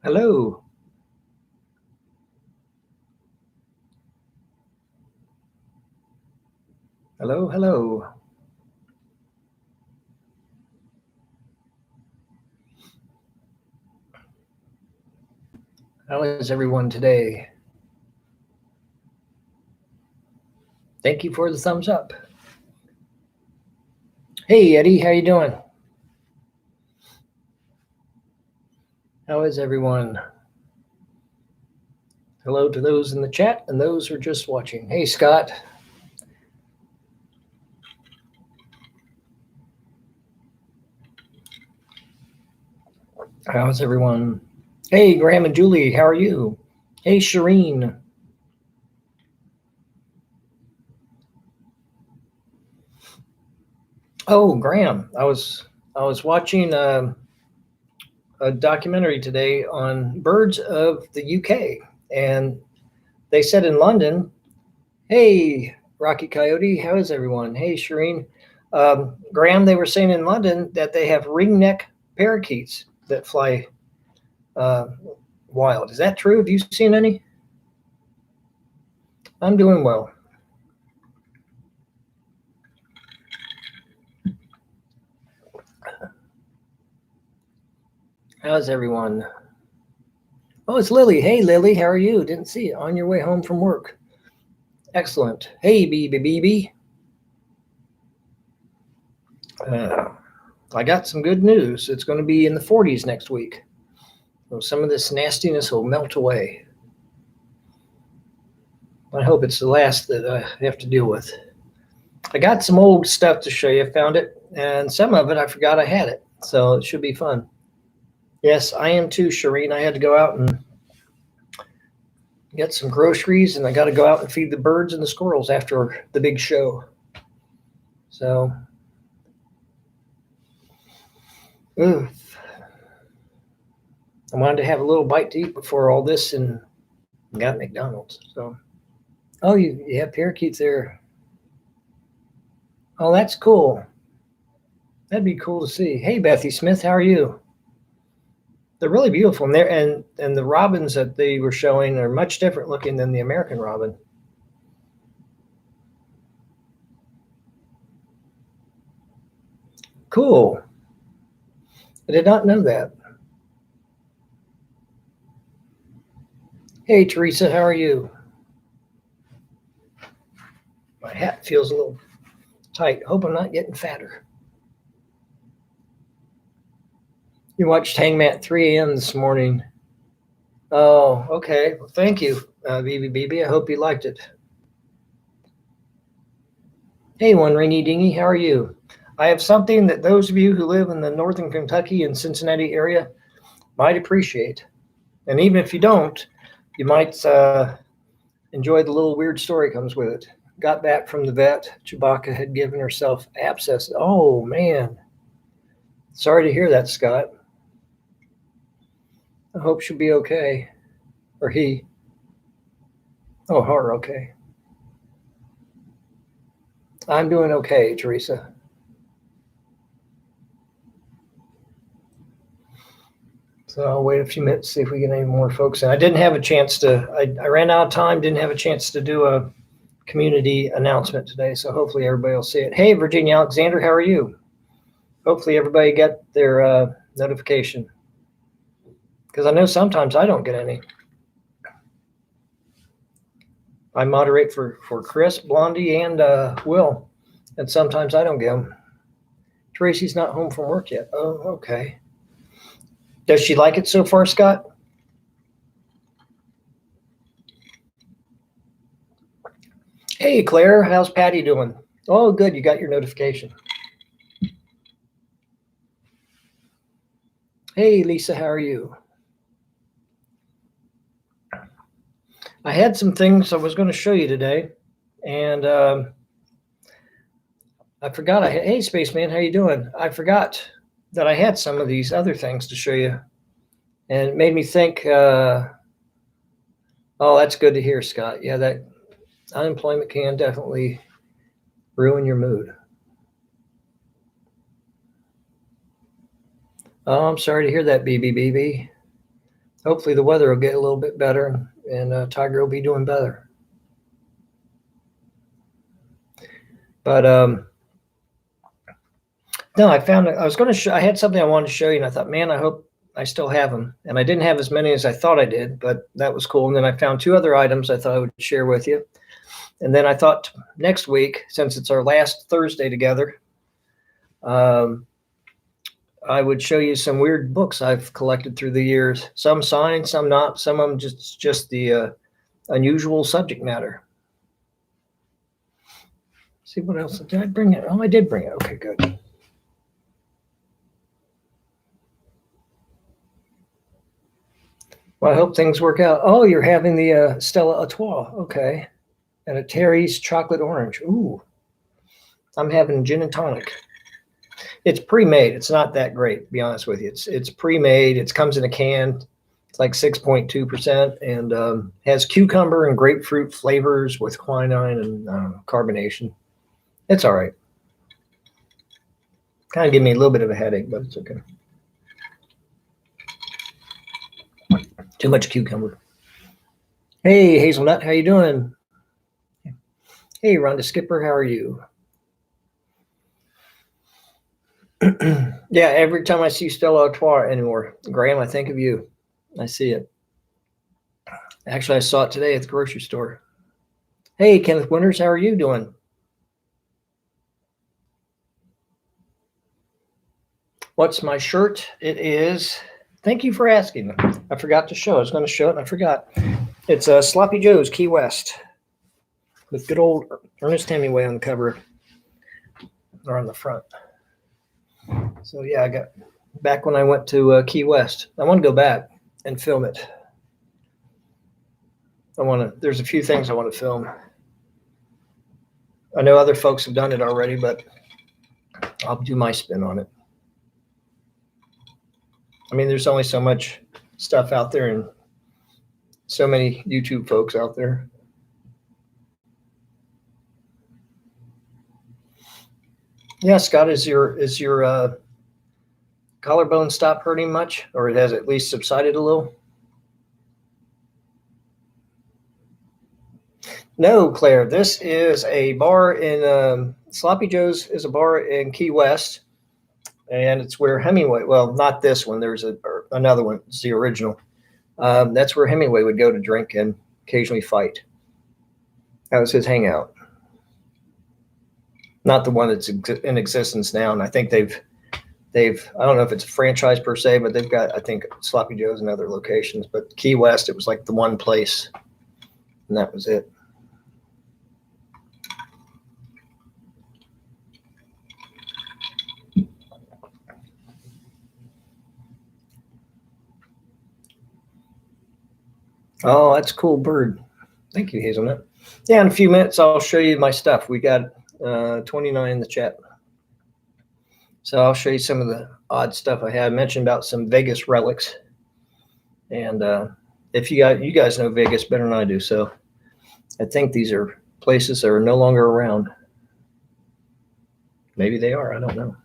Hello. Hello, hello. How is everyone today? Thank you for the thumbs up. Hey, Eddie, how you doing? How is everyone? Hello to those in the chat and those who are just watching. Hey, Scott. How's everyone? Hey, Graham and Julie, how are you? Hey, Shireen. Oh, Graham, I was watching a documentary today on birds of the UK, and they said in London, hey, Rocky Coyote, how is everyone? Hey, Shireen. Graham, they were saying in London that they have ringneck parakeets that fly wild. Is that true? Have you seen any? I'm doing well. How's everyone? Oh, it's Lily. Hey, Lily, how are you? Didn't see you on your way home from work. Excellent. Hey, BB. I got some good news. It's going to be in the 40s next week. So some of this nastiness will melt away. I hope it's the last that I have to deal with. I got some old stuff to show you. I found it, and some of it I forgot I had it. So it should be fun. Yes, I am too, Shireen. I had to go out and get some groceries, and I got to go out and feed the birds and the squirrels after the big show. So, oof. I wanted to have a little bite to eat before all this and got McDonald's. So, oh, you have parakeets there. Oh, that's cool. That'd be cool to see. Hey, Bethy Smith, how are you? They're really beautiful, and the robins that they were showing are much different looking than the American robin. Cool. I did not know that. Hey, Teresa, how are you? My hat feels a little tight. Hope I'm not getting fatter. You watched Hangman at 3 a.m. this morning. Oh, okay. Well, thank you, BB. I hope you liked it. Hey, One Rainy Dingy, how are you? I have something that those of you who live in the northern Kentucky and Cincinnati area might appreciate. And even if you don't, you might enjoy the little weird story comes with it. Got back from the vet. Chewbacca had given herself abscess. Oh, man. Sorry to hear that, Scott. I hope she'll be okay. Or he. Oh, her, okay. I'm doing okay, Teresa. So I'll wait a few minutes, see if we get any more folks in. I didn't have a chance to, I ran out of time, didn't have a chance to do a community announcement today, so hopefully everybody will see it. Hey, Virginia Alexander, how are you? Hopefully everybody got their notification, because I know sometimes I don't get any. I moderate for Chris, Blondie, and Will, and sometimes I don't get them. Tracy's not home from work yet. Oh, okay. Does she like it so far, Scott? Hey, Claire, how's Patty doing? Oh, good, you got your notification. Hey, Lisa, how are you? I had some things I was going to show you today, and I forgot. Hey, Spaceman, how you doing? I forgot that I had some of these other things to show you, and it made me think. Oh, that's good to hear, Scott. Yeah, that unemployment can definitely ruin your mood. Oh, I'm sorry to hear that, BB. hopefully the weather will get a little bit better and Tiger will be doing better. But no, I found I was going to show. I had something I wanted to show you, and I thought, man, I hope I still have them. And I didn't have as many as I thought I did, but that was cool. And then I found 2 other items I thought I would share with you. And then I thought next week, since it's our last Thursday together, I would show you some weird books I've collected through the years. Some signed, some not. Some of them just the unusual subject matter. See what else did I bring it? Oh, I did bring it. Okay, good. Well, I hope things work out. Oh, you're having the Stella Artois. Okay. And a Terry's chocolate orange. Ooh. I'm having gin and tonic. It's pre-made. It's not that great, to be honest with you. It's pre-made. It comes in a can. It's like 6.2% and has cucumber and grapefruit flavors with quinine and carbonation. It's all right. Kind of give me a little bit of a headache, but it's okay. Too much cucumber. Hey, Hazelnut, how you doing? Hey, Rhonda Skipper, how are you? Yeah, every time I see Stella Artois anymore, Graham, I think of you. I see it. Actually, I saw it today at the grocery store. Hey, Kenneth Winters, how are you doing? What's my shirt? It is, thank you for asking. I forgot to show. I was going to show it and I forgot. It's Sloppy Joe's Key West with good old Ernest Hemingway on the cover or on the front. So yeah, I got back when I went to Key West. I want to go back and film it. There's a few things I want to film. I know other folks have done it already, but I'll do my spin on it. I mean, there's only so much stuff out there and so many YouTube folks out there. Yeah, Scott, is your collarbone stopped hurting much, or it has at least subsided a little? No, Claire, this is a bar in Sloppy Joe's is a bar in Key West, and it's where Hemingway, well, not this one, there's another one, it's the original. That's where Hemingway would go to drink and occasionally fight. That was his hangout. Not the one that's in existence now, and I think they've I don't know if it's a franchise per se, but they've got, I think, Sloppy Joe's and other locations, but Key West, it was like the one place, and that was it. Oh, that's a cool bird. Thank you, Hazelnut. Yeah, in a few minutes, I'll show you my stuff. We got 29 in the chat. So I'll show you some of the odd stuff I had. I mentioned about some Vegas relics. And if you guys know Vegas better than I do, so I think these are places that are no longer around. Maybe they are, I don't know.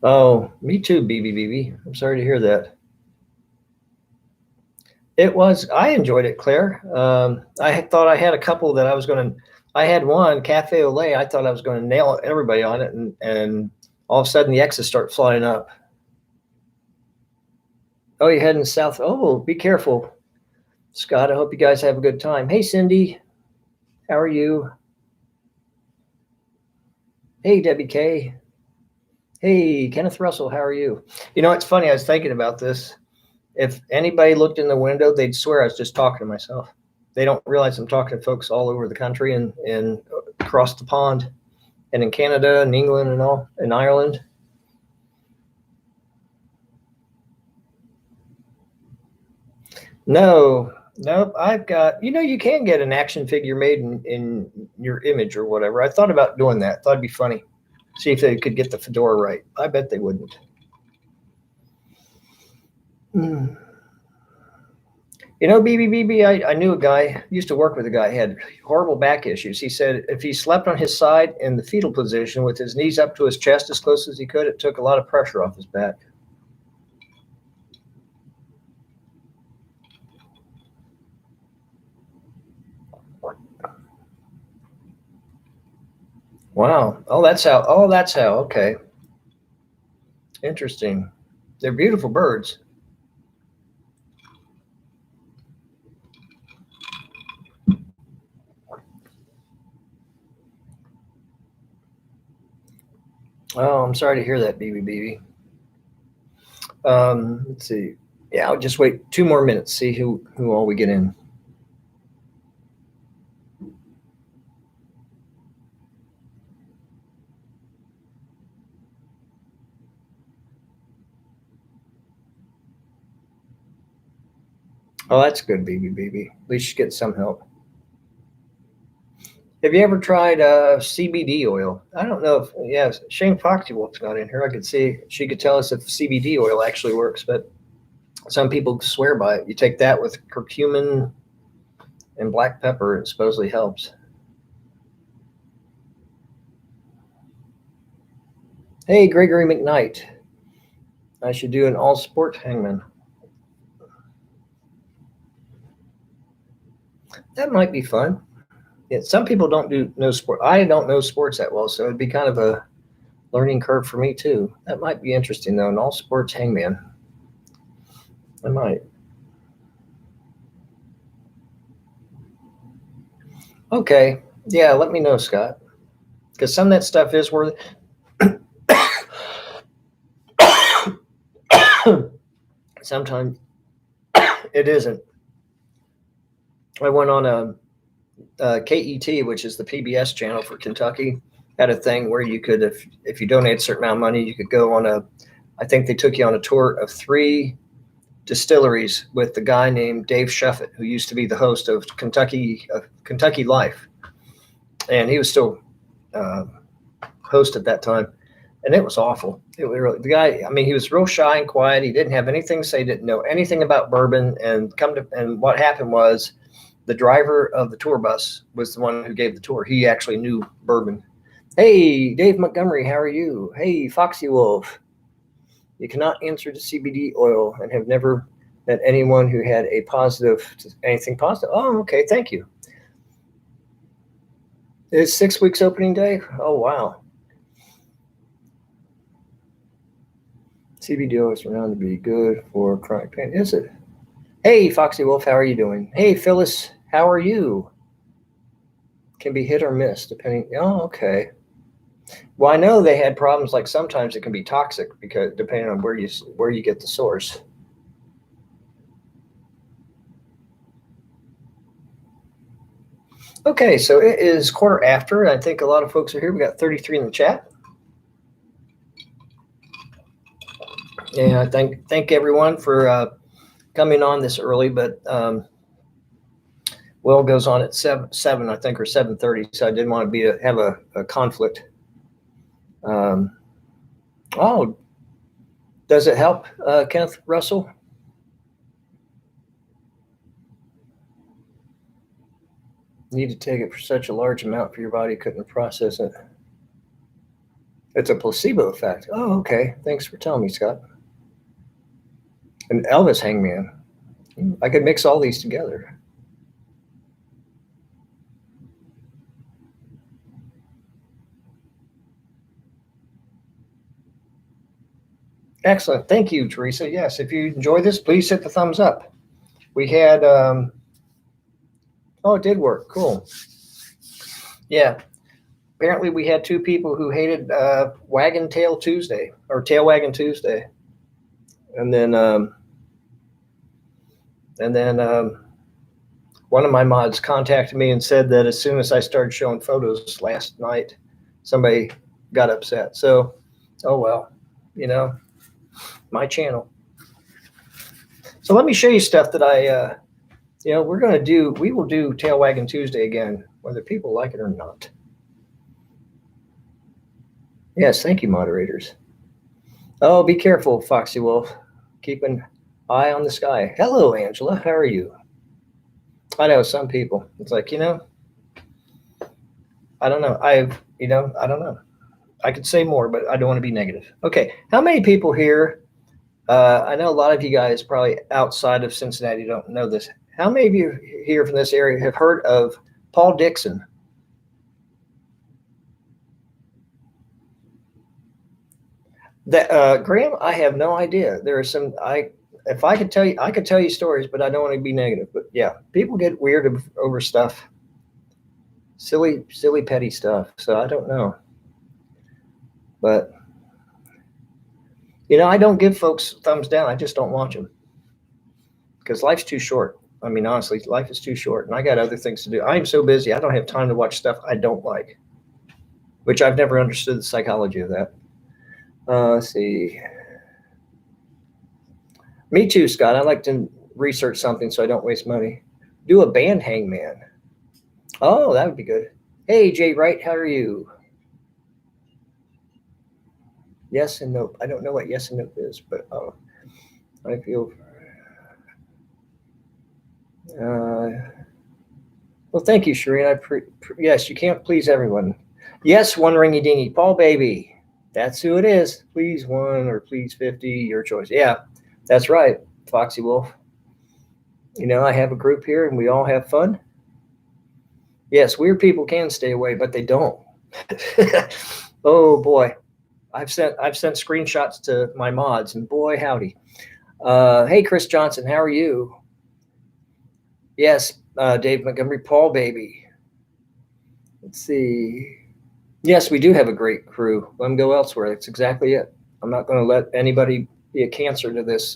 Oh, me too, BBBB. I'm sorry to hear that. I enjoyed it, Claire. I thought I had a couple that I had one, Cafe au Lait. I thought I was going to nail everybody on it, and all of a sudden the X's start flying up. Oh, you're heading south. Oh, be careful, Scott. I hope you guys have a good time. Hey, Cindy. How are you? Hey, Debbie K. Hey, Kenneth Russell. How are you? You know, it's funny. I was thinking about this. If anybody looked in the window, they'd swear I was just talking to myself. They don't realize I'm talking to folks all over the country and across the pond and in Canada and England and all, and Ireland. No, I've got, you can get an action figure made in your image or whatever. I thought about doing that. Thought it'd be funny. See if they could get the fedora right. I bet they wouldn't. BBBB, I knew a guy, used to work with a guy, had horrible back issues. He said if he slept on his side in the fetal position with his knees up to his chest as close as he could, it took a lot of pressure off his back. Wow. Oh, that's how. Oh, that's how. Okay. Interesting. They're beautiful birds. Oh, I'm sorry to hear that, BB. Let's see. Yeah, I'll just wait 2 more minutes. See who all we get in. Oh, that's good, BB. At least you get some help. Have you ever tried CBD oil? I don't know if, yeah, Shane Foxywolf's not in here. I could see she could tell us if CBD oil actually works, but some people swear by it. You take that with curcumin and black pepper, it supposedly helps. Hey, Gregory McKnight. I should do an all sport hangman. That might be fun. Yeah, some people don't do no sport. I don't know sports that well, so it'd be kind of a learning curve for me too. That might be interesting though. An all sports hangman. I might. Okay. Yeah, let me know, Scott. Because some of that stuff is worth sometimes it isn't. I went on a KET, which is the PBS channel for Kentucky, had a thing where you could, if you donate a certain amount of money, you could go on a, I think they took you on a tour of 3 distilleries with the guy named Dave Shuffett, who used to be the host of Kentucky Life, and he was still host at that time, and it was awful. It was really, the guy. I mean, he was real shy and quiet. He didn't have anything to say. Didn't know anything about bourbon. And what happened was, the driver of the tour bus was the one who gave the tour. He actually knew bourbon. Hey, Dave Montgomery, how are you? Hey, Foxy Wolf. You cannot answer to CBD oil and have never met anyone who had a positive, anything positive. Oh, okay, thank you. It's 6 weeks opening day? Oh, wow. CBD oil is around to be good for chronic pain. Is it? Hey, Foxy Wolf, how are you doing? Hey, Phyllis, how are you? Can be hit or miss depending. Oh, okay. Well, I know they had problems, like sometimes it can be toxic because depending on where you get the source. Okay, so it is 1:15. I think a lot of folks are here. We got 33 in the chat. Yeah, thank everyone for coming on this early, but Will goes on at 7 I think, or 7:30, so I didn't want to have a conflict. Oh, does it help, Kenneth Russell? Need to take it for such a large amount for your body couldn't process it. It's a placebo effect. Oh, okay. Thanks for telling me, Scott. An Elvis hangman. I could mix all these together. Excellent. Thank you, Teresa. Yes, if you enjoy this, please hit the thumbs up. We had, oh, it did work. Cool. Yeah. Apparently we had 2 people who hated Wagon Tail Tuesday, or Tail Wagon Tuesday. And then one of my mods contacted me and said that as soon as I started showing photos last night, somebody got upset. So, oh well, my channel. So let me show you stuff that I, we will do Tail Wagon Tuesday again, whether people like it or not. Yes, thank you, moderators. Oh, be careful, Foxy Wolf. Keep an eye on the sky. Hello, Angela. How are you? I know some people. It's like, I don't know. I don't know. I could say more, but I don't want to be negative. Okay. How many people here? I know a lot of you guys probably outside of Cincinnati don't know this. How many of you here from this area have heard of Paul Dixon? That Graham, I have no idea. There are some if I could tell you, I could tell you stories, but I don't want to be negative. But yeah, people get weird over stuff, silly, petty stuff. So I don't know, but I don't give folks thumbs down. I just don't watch them because life's too short. I mean, honestly, life is too short, and I got other things to do. I'm so busy, I don't have time to watch stuff I don't like, which I've never understood the psychology of that. Let's see. Me too, Scott. I like to research something so I don't waste money. Do a band hangman. Oh, that would be good. Hey, Jay Wright, how are you? Yes and nope. I don't know what yes and nope is, but I feel. Well, thank you, Shireen. Yes, you can't please everyone. Yes, one ringy dingy. Paul Baby. That's who it is. Please 1 or please 50, your choice. Yeah, that's right, Foxy Wolf. I have a group here and we all have fun. Yes, weird people can stay away, but they don't. Oh boy. I've sent screenshots to my mods, and boy howdy. Hey, Chris Johnson, how are you? Yes, Dave Montgomery, Paul Baby. Let's see. Yes, we do have a great crew. Let them go elsewhere. That's exactly it. I'm not going to let anybody be a cancer to this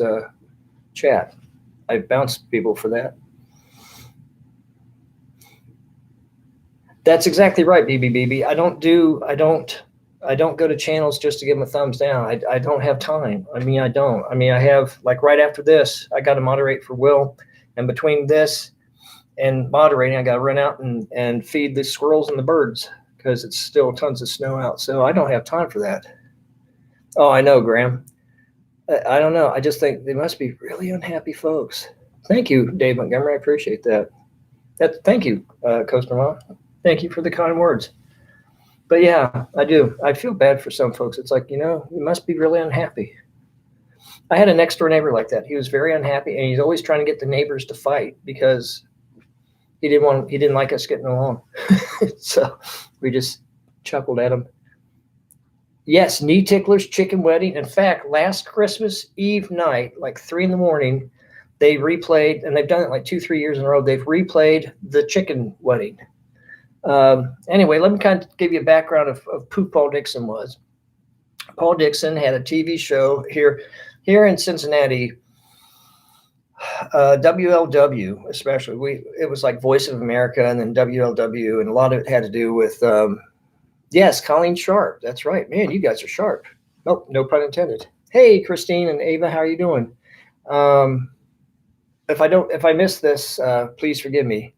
chat. I bounce people for that. That's exactly right, BBBB. I don't go to channels just to give them a thumbs down. I don't have time. I don't. I have, like, right after this, I got to moderate for Will. And between this and moderating, I got to run out and feed the squirrels and the birds because it's still tons of snow out. So I don't have time for that. Oh, I know, Graham. I don't know. I just think they must be really unhappy folks. Thank you, Dave Montgomery. I appreciate that. Thank you, Coaster Mom. Thank you for the kind words. But yeah, I do. I feel bad for some folks. It's like, you must be really unhappy. I had a next door neighbor like that. He was very unhappy, and he's always trying to get the neighbors to fight because he didn't like us getting along. So we just chuckled at him. Yes, knee ticklers, chicken wedding. In fact, last Christmas Eve night, like 3 a.m, they replayed, and they've done it like 2-3 years in a row. They've replayed the chicken wedding. Anyway, let me kind of give you a background of who Paul Dixon was. Paul Dixon had a TV show here in Cincinnati, WLW especially. It was like Voice of America and then WLW, and a lot of it had to do with yes, Colleen Sharp. That's right, man. You guys are sharp. Nope, no pun intended. Hey, Christine and Ava, how are you doing? If I miss this, please forgive me.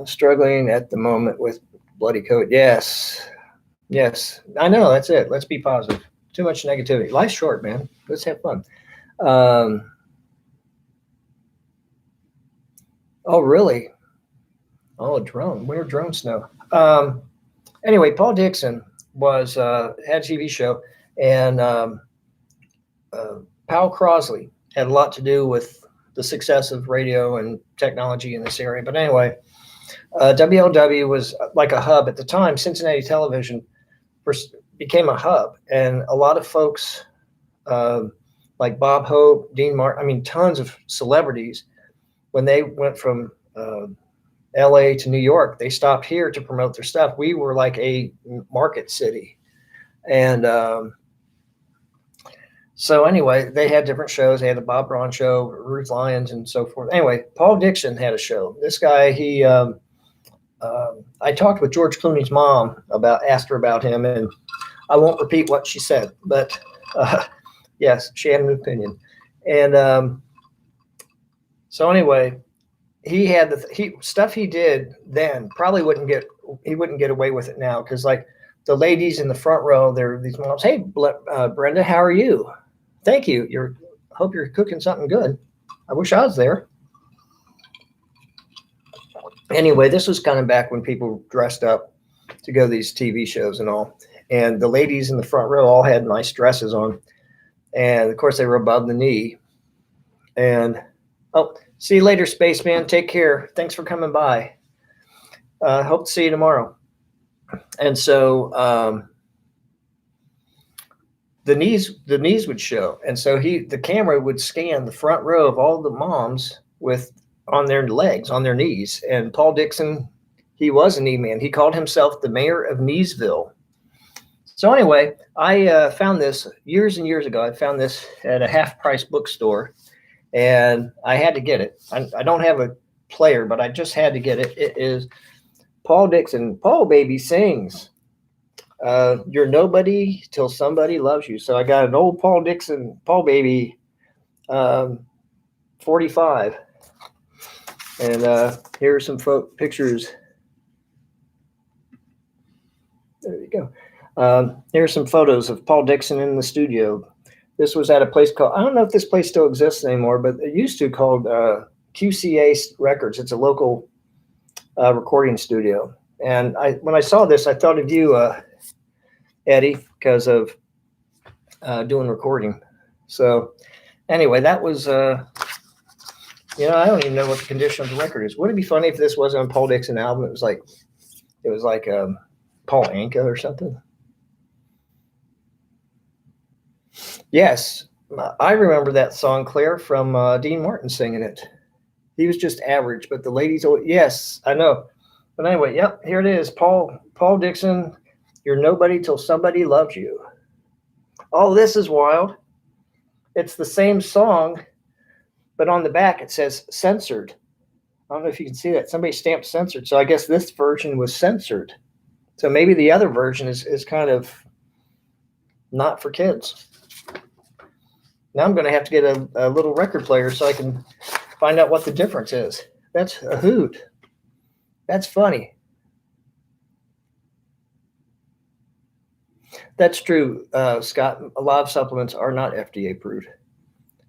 Struggling at the moment with bloody coat. Yes, I know. That's it. Let's be positive. Too much negativity. Life's short, man. Let's have fun. Oh, really? Oh, drone. Winter drone snow. Anyway, Paul Dixon had a TV show, and Powell Crosley had a lot to do with the success of radio and technology in this area. But anyway, WLW was like a hub at the time. Cincinnati television became a hub, and a lot of folks like Bob Hope, Dean Martin, tons of celebrities, when they went from LA to New York, they stopped here to promote their stuff. We were like a market city. And so anyway, they had different shows. They had the Bob Braun show, Ruth Lyons, and so forth. Anyway, Paul Dixon had a show. This guy, I talked with George Clooney's mom asked her about him, and I won't repeat what she said, but yes, she had an opinion. And so anyway, he had stuff he did then probably wouldn't get away with it now, because like the ladies in the front row, they're these moms. Hey, Brenda, how are you? Thank you. Hope you're cooking something good. I wish I was there. Anyway, this was kind of back when people dressed up to go to these TV shows and all. And the ladies in the front row all had nice dresses on. And of course, they were above the knee. And see you later, Spaceman. Take care. Thanks for coming by. Hope to see you tomorrow. And so the knees would show. And so the camera would scan the front row of all the moms on their legs, on their knees. And Paul Dixon, he was a knee man. He called himself the mayor of Kneesville. So anyway, I found this years and years ago. I found this at a half-price bookstore, and I had to get it. I don't have a player, but I just had to get it. It is Paul Dixon. Paul Baby sings, "You're nobody till somebody loves you." So I got an old Paul Dixon, Paul Baby, 45, and here are some pictures. There you go. Here's some photos of Paul Dixon in the studio. This was at a place called, I don't know if this place still exists anymore, but it used to called QCA Records. It's a local recording studio. And when I saw this, I thought of you, Eddie, because of doing recording. So anyway, that was, I don't even know what the condition of the record is. Wouldn't it be funny if this wasn't a Paul Dixon album? It was like Paul Anka or something. Yes, I remember that song, Claire, from Dean Martin singing it. He was just average, but the ladies, yes, I know. But anyway, yep, here it is. Paul Dixon, "You're nobody till somebody loves you." Oh, this is wild. It's the same song, but on the back it says censored. I don't know if you can see that. Somebody stamped censored. So I guess this version was censored. So maybe the other version is kind of not for kids. Now I'm going to have to get a little record player so I can find out what the difference is. That's a hoot. That's funny. That's true, Scott. A lot of supplements are not FDA approved.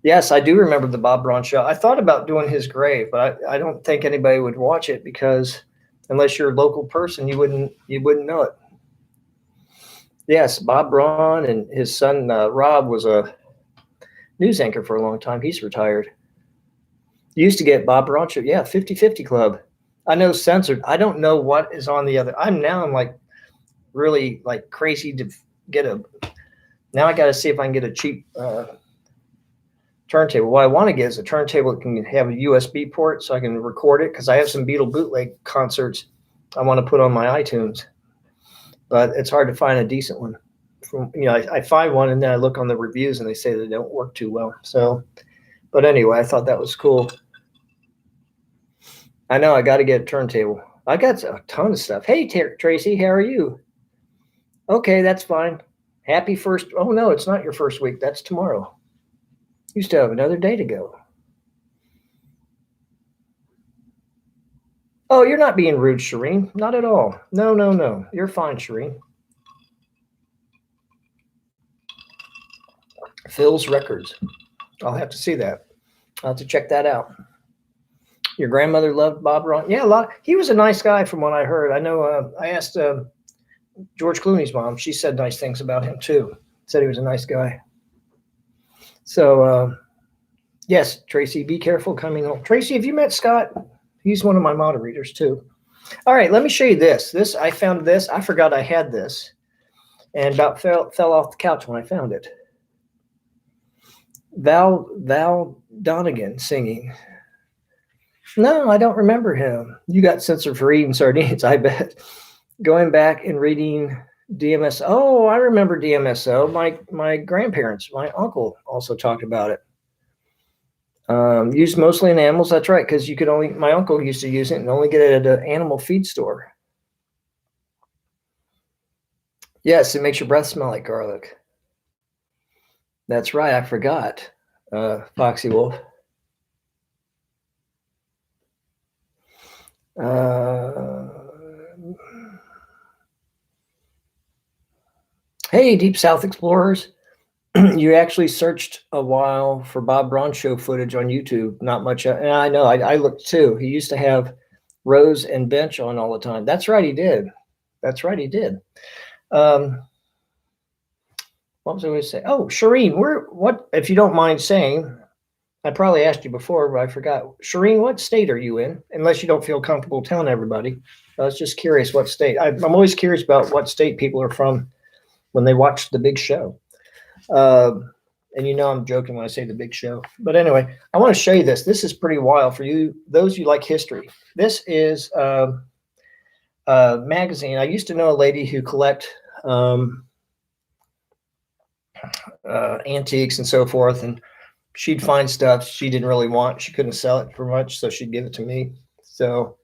Yes, I do remember the Bob Braun show. I thought about doing his grave, but I don't think anybody would watch it because unless you're a local person, you wouldn't know it. Yes, Bob Braun and his son Rob was a news anchor for a long time. He's retired. You used to get Bob Braun show. Yeah, 50/50 Club. I know censored. I don't know what is on the other. I'm like really like crazy to get now I got to see if I can get a cheap turntable. What I want to get is a turntable that can have a USB port so I can record it because I have some Beatle bootleg concerts I want to put on my iTunes, but it's hard to find a decent one. I find one and then I look on the reviews and they say they don't work too well. So, but anyway, I thought that was cool. I know I got to get a turntable. I got a ton of stuff. Hey, Tracy, how are you? Okay, that's fine. Happy first. Oh no, it's not your first week. That's tomorrow. You still have another day to go. Oh, you're not being rude, Shireen. Not at all. No. You're fine, Shireen. Phil's Records. I'll have to see that. I'll have to check that out. Your grandmother loved Bob Braun. Yeah, he was a nice guy from what I heard. I know I asked George Clooney's mom. She said nice things about him too. Said he was a nice guy. So, yes, Tracy, be careful coming home. Tracy, have you met Scott? He's one of my moderators too. All right, let me show you this. I found this. I forgot I had this and about fell off the couch when I found it. Val Donegan singing. No, I don't remember him. You got censored for eating sardines, I bet. Going back and reading DMSO. Oh, I remember DMSO. My grandparents, my uncle also talked about it. Used mostly in animals. That's right, because my uncle used to use it and only get it at an animal feed store. Yes, it makes your breath smell like garlic. That's right, I forgot. Foxy Wolf. Hey, Deep South Explorers. You actually searched a while for Bob Braun show footage on YouTube. Not much. And I know, I looked too. He used to have Rose and Bench on all the time. That's right, he did. What was I going to say? Oh, Shireen, what, if you don't mind saying, I probably asked you before, but I forgot. Shireen, what state are you in? Unless you don't feel comfortable telling everybody. I was just curious what state. I'm always curious about what state people are from when they watch the big show. And I'm joking when I say the big show. But anyway, I want to show you this. This is pretty wild for you, those you like history. This is a magazine. I used to know a lady who collect antiques and so forth, and she'd find stuff she didn't really want. She couldn't sell it for much, so she'd give it to me. So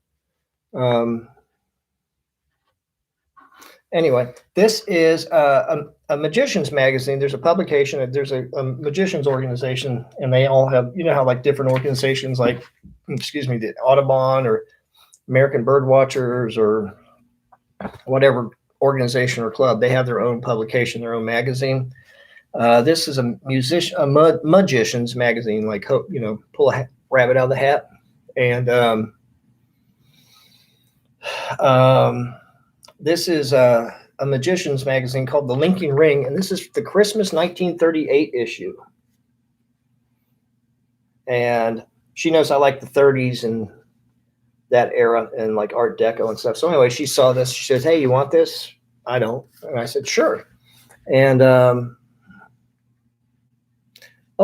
anyway, this is a magician's magazine. There's a publication. There's a magician's organization, and they all have, how like different organizations, like, the Audubon or American Bird Watchers or whatever organization or club. They have their own publication, their own magazine. This is a magician's magazine, like, pull a rabbit out of the hat. And this is a magician's magazine called The Linking Ring, and this is the Christmas 1938 issue. And she knows I like the 30s and that era and like Art Deco and stuff. So anyway, she saw this. She says, "Hey, you want this?" I don't. And I said, "Sure." And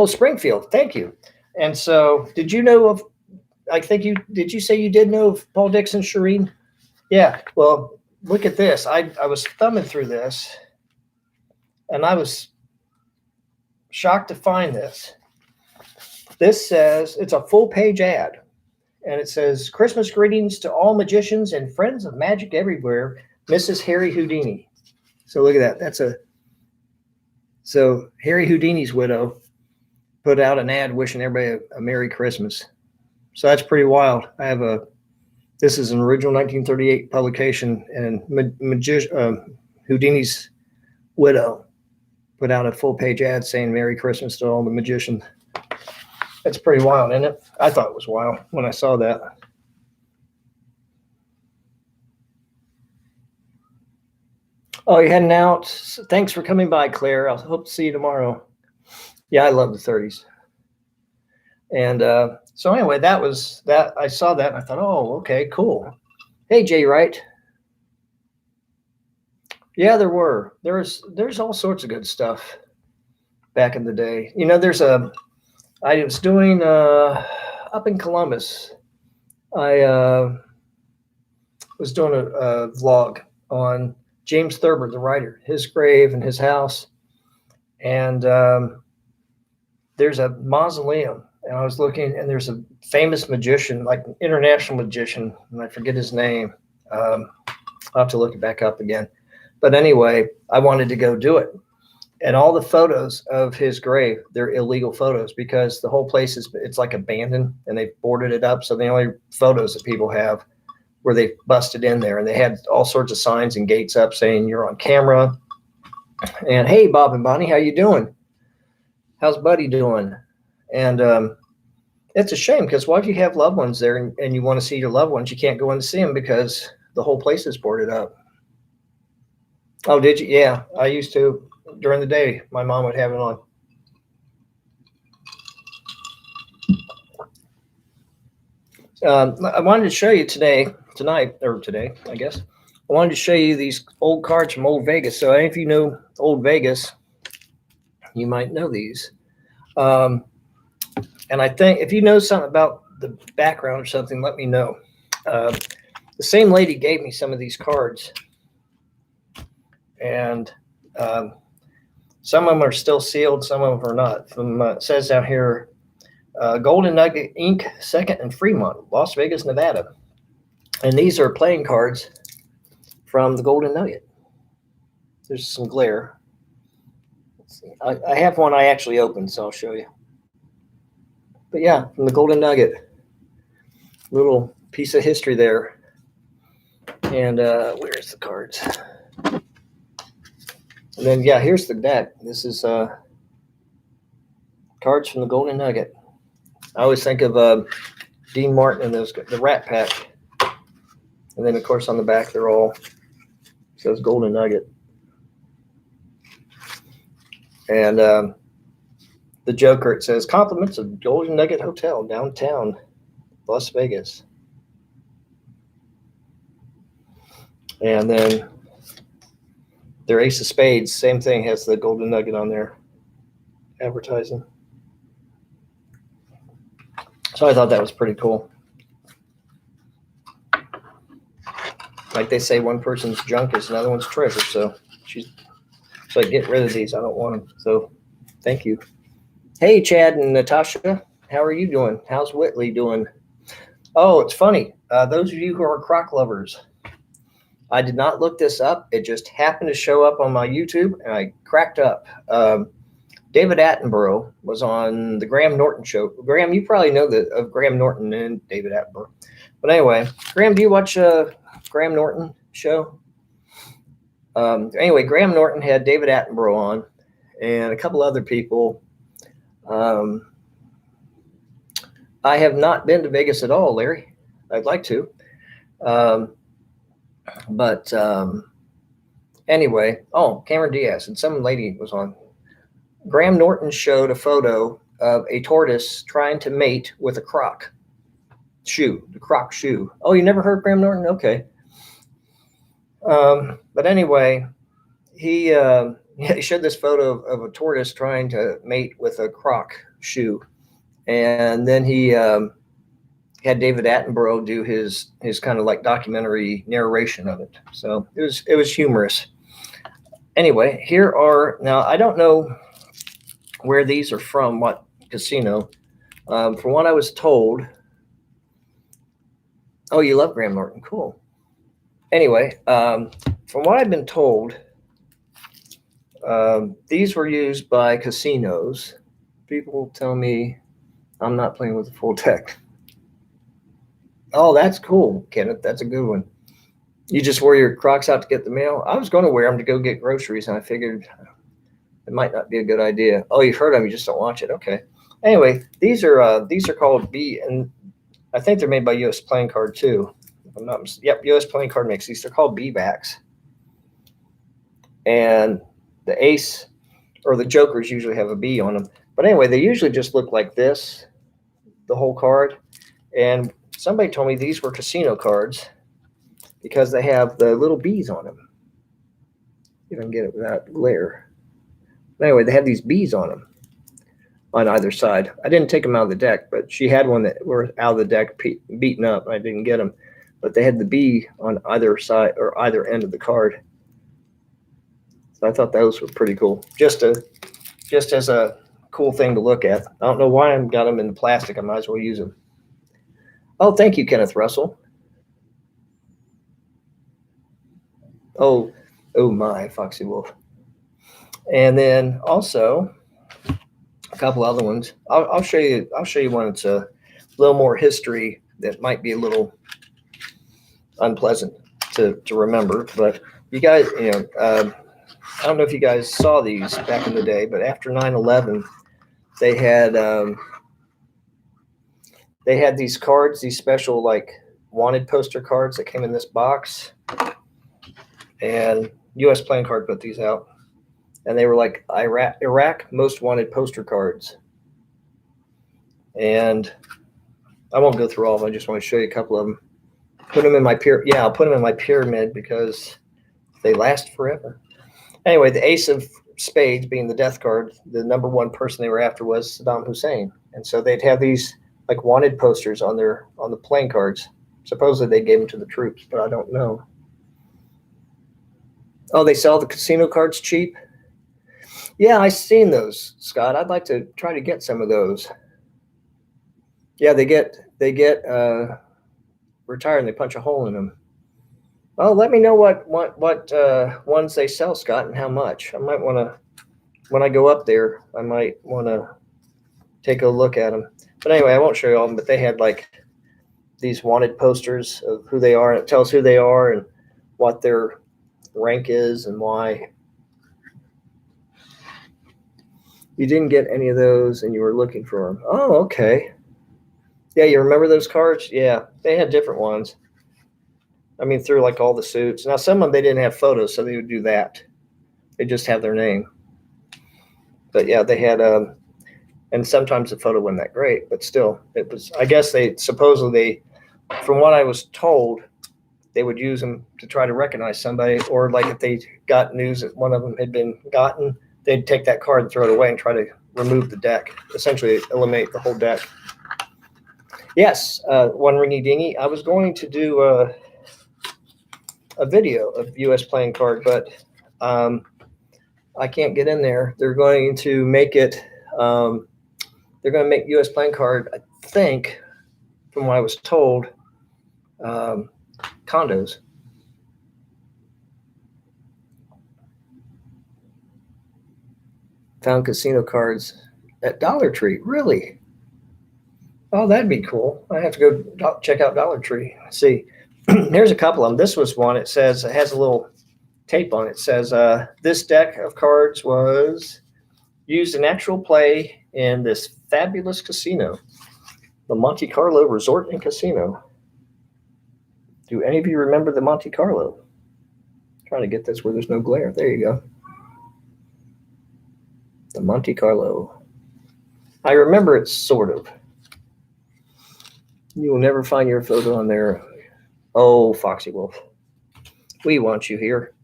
Springfield, thank you. And so, did you know of? Did you say you did know of Paul Dixon Shireen? Yeah. Well, look at this. I was thumbing through this, and I was shocked to find this. This says, it's a full-page ad, and it says, "Christmas greetings to all magicians and friends of magic everywhere, Mrs. Harry Houdini." So look at that. So Harry Houdini's widow put out an ad wishing everybody a Merry Christmas. So that's pretty wild. This is an original 1938 publication, and Houdini's widow put out a full-page ad saying Merry Christmas to all the magicians. That's pretty wild, isn't it? I thought it was wild when I saw that. Oh, you're heading out? Thanks for coming by, Claire. I hope to see you tomorrow. Yeah, I love the 30s. And so anyway, that was that. I saw that and I thought, oh, okay, cool. Hey, Jay Wright. Yeah, there's all sorts of good stuff back in the day. I was doing up in Columbus. I was doing a vlog on James Thurber, the writer, his grave and his house. And there's a mausoleum. And I was looking, and there's a famous magician, like an international magician, and I forget his name. I'll have to look it back up again. But anyway, I wanted to go do it. And all the photos of his grave, they're illegal photos because the whole place it's like abandoned, and they've boarded it up. So the only photos that people have where they busted in there, and they had all sorts of signs and gates up saying you're on camera. And hey, Bob and Bonnie, how you doing? How's Buddy doing? And it's a shame because what if you have loved ones there and you want to see your loved ones? You can't go in to see them because the whole place is boarded up. Oh, did you? Yeah, I used to. During the day, my mom would have it on. I wanted to show you tonight, I guess. I wanted to show you these old cards from Old Vegas. So if you know Old Vegas, you might know these. And I think if you know something about the background or something, let me know. The same lady gave me some of these cards. And some of them are still sealed, some of them are not. From it says down here, Golden Nugget Inc., 2nd and Fremont, Las Vegas, Nevada. And these are playing cards from the Golden Nugget. There's some glare. Let's see. I have one I actually opened, so I'll show you. But yeah, from the Golden Nugget. Little piece of history there. And where's the cards? And then, yeah, here's the deck. This is cards from the Golden Nugget. I always think of Dean Martin and the Rat Pack. And then, of course, on the back, they're all says Golden Nugget. And the Joker, it says, compliments of Golden Nugget Hotel, downtown Las Vegas. And then their Ace of Spades, same thing, has the Golden Nugget on there. advertising. So I thought that was pretty cool. Like they say, one person's junk is another one's treasure. So she's like, get rid of these. I don't want them. So thank you. Hey, Chad and Natasha, how are you doing? How's Whitley doing? Oh, it's funny. Those of you who are croc lovers, I did not look this up. It just happened to show up on my YouTube, and I cracked up. David Attenborough was on the Graham Norton show. Graham, you probably know of Graham Norton and David Attenborough. But anyway, Graham, do you watch Graham Norton show? Anyway, Graham Norton had David Attenborough on and a couple other people. I have not been to Vegas at all, Larry. I'd like to. But anyway, Cameron Diaz and some lady was on. Graham Norton showed a photo of a tortoise trying to mate with a croc shoe, the croc shoe. Oh, you never heard Graham Norton? Okay. But anyway, he showed this photo of a tortoise trying to mate with a croc shoe. And then he had David Attenborough do his kind of like documentary narration of it. So it was humorous. Anyway, here are, now I don't know where these are from, what casino. From what I was told, oh, you love Graham Norton, cool. Anyway, from what I've been told, these were used by casinos. People tell me I'm not playing with the full deck. Oh, that's cool, Kenneth. That's a good one. You just wear your Crocs out to get the mail? I was going to wear them to go get groceries, and I figured it might not be a good idea. Oh, you've heard of them, you just don't watch it. Okay. Anyway, these are called B, and I think they're made by U.S. Playing Card too. If I'm not mistaken. Yep, U.S. Playing Card makes these. They're called B-backs. And the ace or the jokers usually have a B on them. But anyway, they usually just look like this, the whole card. And somebody told me these were casino cards because they have the little B's on them. You can get it without glare. But anyway, they have these B's on them on either side. I didn't take them out of the deck, but she had one that were out of the deck beaten up. And I didn't get them. But they had the B on either side or either end of the card. So I thought those were pretty cool. Just as a cool thing to look at. I don't know why I got them in plastic. I might as well use them. Oh, thank you, Kenneth Russell. Oh my, Foxy Wolf. And then also a couple other ones. I'll show you one that's a little more history that might be a little unpleasant to remember. But you guys, I don't know if you guys saw these back in the day, but after 9/11, they had these cards, these special like wanted poster cards that came in this box, and U.S. Playing Card put these out, and they were like Iraq most wanted poster cards. And I won't go through all of them. I just want to show you a couple of them. Put them in my I'll put them in my pyramid because they last forever. Anyway, the Ace of Spades being the death card, the number one person they were after was Saddam Hussein, and so they'd have these like wanted posters on the playing cards. Supposedly they gave them to the troops, but I don't know. Oh, they sell the casino cards cheap? Yeah, I've seen those, Scott. I'd like to try to get some of those. Yeah, they get retired and they punch a hole in them. Well, let me know what ones they sell, Scott, and how much. I might want to, when I go up there, I might want to take a look at them. But anyway, I won't show you all of them, but they had like these wanted posters of who they are, and it tells who they are and what their rank is and why. You didn't get any of those and you were looking for them. Oh, okay. Yeah, you remember those cards? Yeah, they had different ones. I mean, through like all the suits. Now, some of them, they didn't have photos, so they would do that. They just have their name. But yeah, they had, and sometimes the photo wasn't that great, but still, it was, I guess they supposedly, from what I was told, they would use them to try to recognize somebody, or like if they got news that one of them had been gotten, they'd take that card and throw it away and try to remove the deck, essentially eliminate the whole deck. Yes, one ringy dingy. I was going to do a video of U.S. playing card, but I can't get in there. They're going to make it. They're going to make U.S. playing card, I think, from what I was told, condos. Found casino cards at Dollar Tree. Really? Oh, that'd be cool. I have to go check out Dollar Tree. Let's see. Here's a couple of them. This was one. It says it has a little tape on it. It says this deck of cards was used in actual play in this fabulous casino, the Monte Carlo Resort and Casino. Do any of you remember the Monte Carlo? I'm trying to get this where there's no glare. There you go. The Monte Carlo. I remember it sort of. You will never find your photo on there. Oh, Foxy Wolf. We want you here.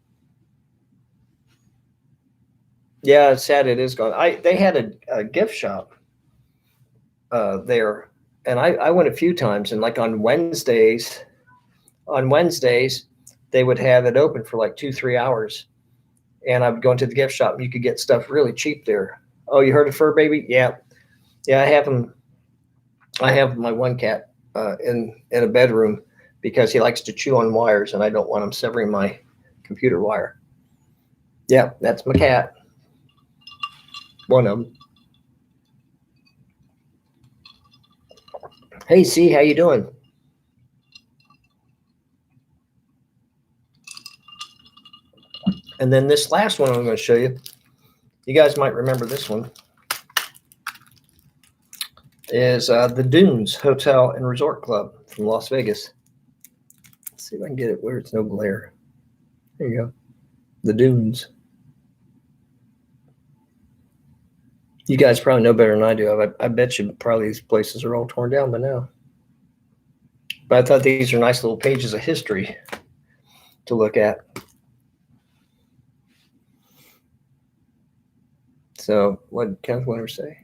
Yeah, it's sad it is gone. They had a gift shop there, and I went a few times, and like on Wednesdays, they would have it open for like 2-3 hours, and I would go into the gift shop, and you could get stuff really cheap there. Oh, you heard of Fur Baby? Yeah, I have him. I have my one cat in a bedroom because he likes to chew on wires, and I don't want him severing my computer wire. Yeah, that's my cat. One of them. Hey, C, how you doing? And then this last one I'm going to show you. You guys might remember this one. Is the Dunes Hotel and Resort Club from Las Vegas. Let's see if I can get it where it's no glare. There you go. The Dunes. You guys probably know better than I do. I bet you probably these places are all torn down by now. But I thought these are nice little pages of history to look at. So what did Kenneth Winter say?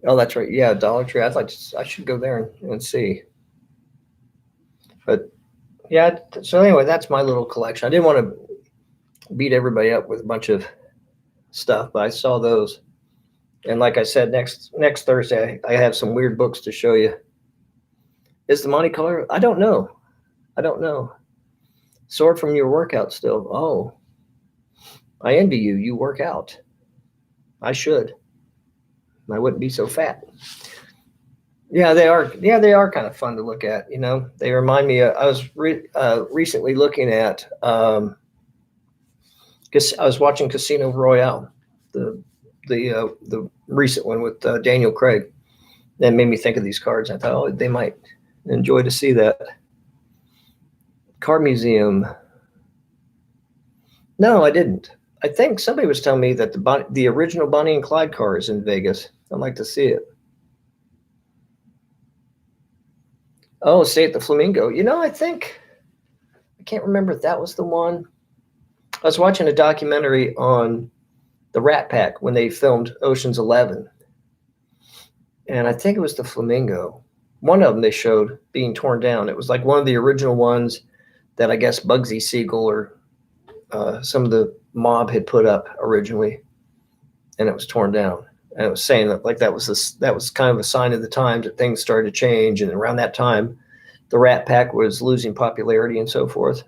Oh, that's right. Yeah, Dollar Tree. I should go there and see. But yeah, so anyway, that's my little collection. I didn't want to beat everybody up with a bunch of stuff, but I saw those. And like I said, next Thursday, I have some weird books to show you. Is the Monte Carlo? I don't know. Sword from your workout still. Oh, I envy you. You work out. I should. I wouldn't be so fat. Yeah, they are. Yeah, they are kind of fun to look at. You know, they remind me. I was recently looking at. Because I was watching Casino Royale, the recent one with Daniel Craig. That made me think of these cards. I thought, oh, they might enjoy to see that. Card Museum. No, I didn't. I think somebody was telling me that the original Bonnie and Clyde car is in Vegas. I'd like to see it. Oh, stay at the Flamingo. You know, I can't remember if that was the one. I was watching a documentary on the Rat Pack when they filmed Ocean's 11. And I think it was the Flamingo. One of them they showed being torn down. It was like one of the original ones that I guess Bugsy Siegel or some of the mob had put up originally, and it was torn down. And it was saying that like that was kind of a sign of the times that things started to change, and around that time, the Rat Pack was losing popularity and so forth.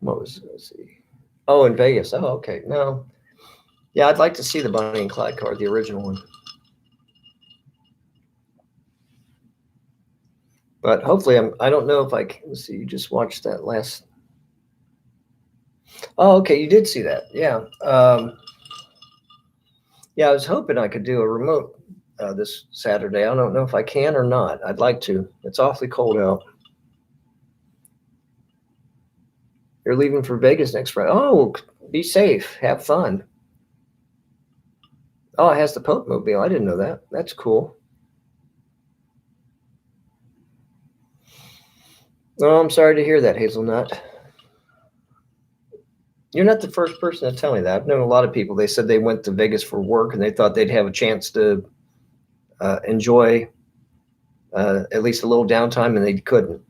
What was it? Let's see. Oh, in Vegas. Oh, okay. No. Yeah, I'd like to see the Bonnie and Clyde card, the original one. But hopefully, I don't know if I can. Let's see. You just watched that last. Oh, okay. You did see that. Yeah. Yeah, I was hoping I could do a remote this Saturday. I don't know if I can or not. I'd like to. It's awfully cold out. You're leaving for Vegas next Friday. Oh, be safe. Have fun. Oh, it has the Pope Mobile. I didn't know that. That's cool. Oh, I'm sorry to hear that, Hazelnut. You're not the first person to tell me that. I've known a lot of people. They said they went to Vegas for work and they thought they'd have a chance to enjoy at least a little downtime, and they couldn't.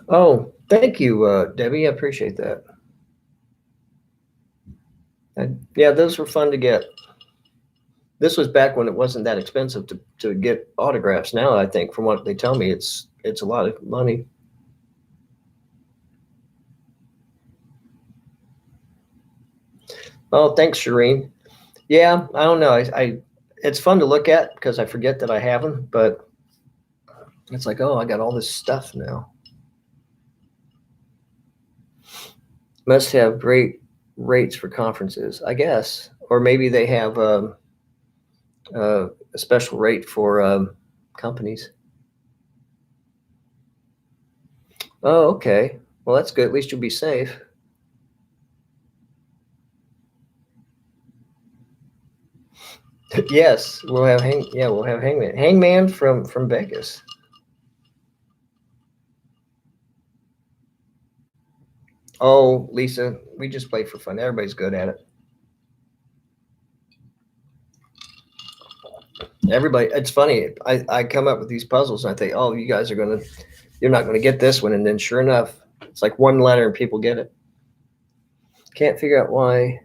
Oh, thank you, Debbie. I appreciate that. Yeah, those were fun to get. This was back when it wasn't that expensive to get autographs. Now, I think, from what they tell me, it's a lot of money. Oh, thanks, Shireen. Yeah, I don't know. I it's fun to look at because I forget that I have them, but it's like, oh, I got all this stuff now. Must have great rates for conferences, I guess, or maybe they have a special rate for companies. Oh, okay. Well, that's good. At least you'll be safe. Yes, we'll have we'll have Hangman from Vegas. Oh, Lisa, we just play for fun. Everybody's good at it. Everybody, it's funny. I come up with these puzzles and I think, oh, you're not gonna get this one, and then sure enough, it's like one letter and people get it. Can't figure out why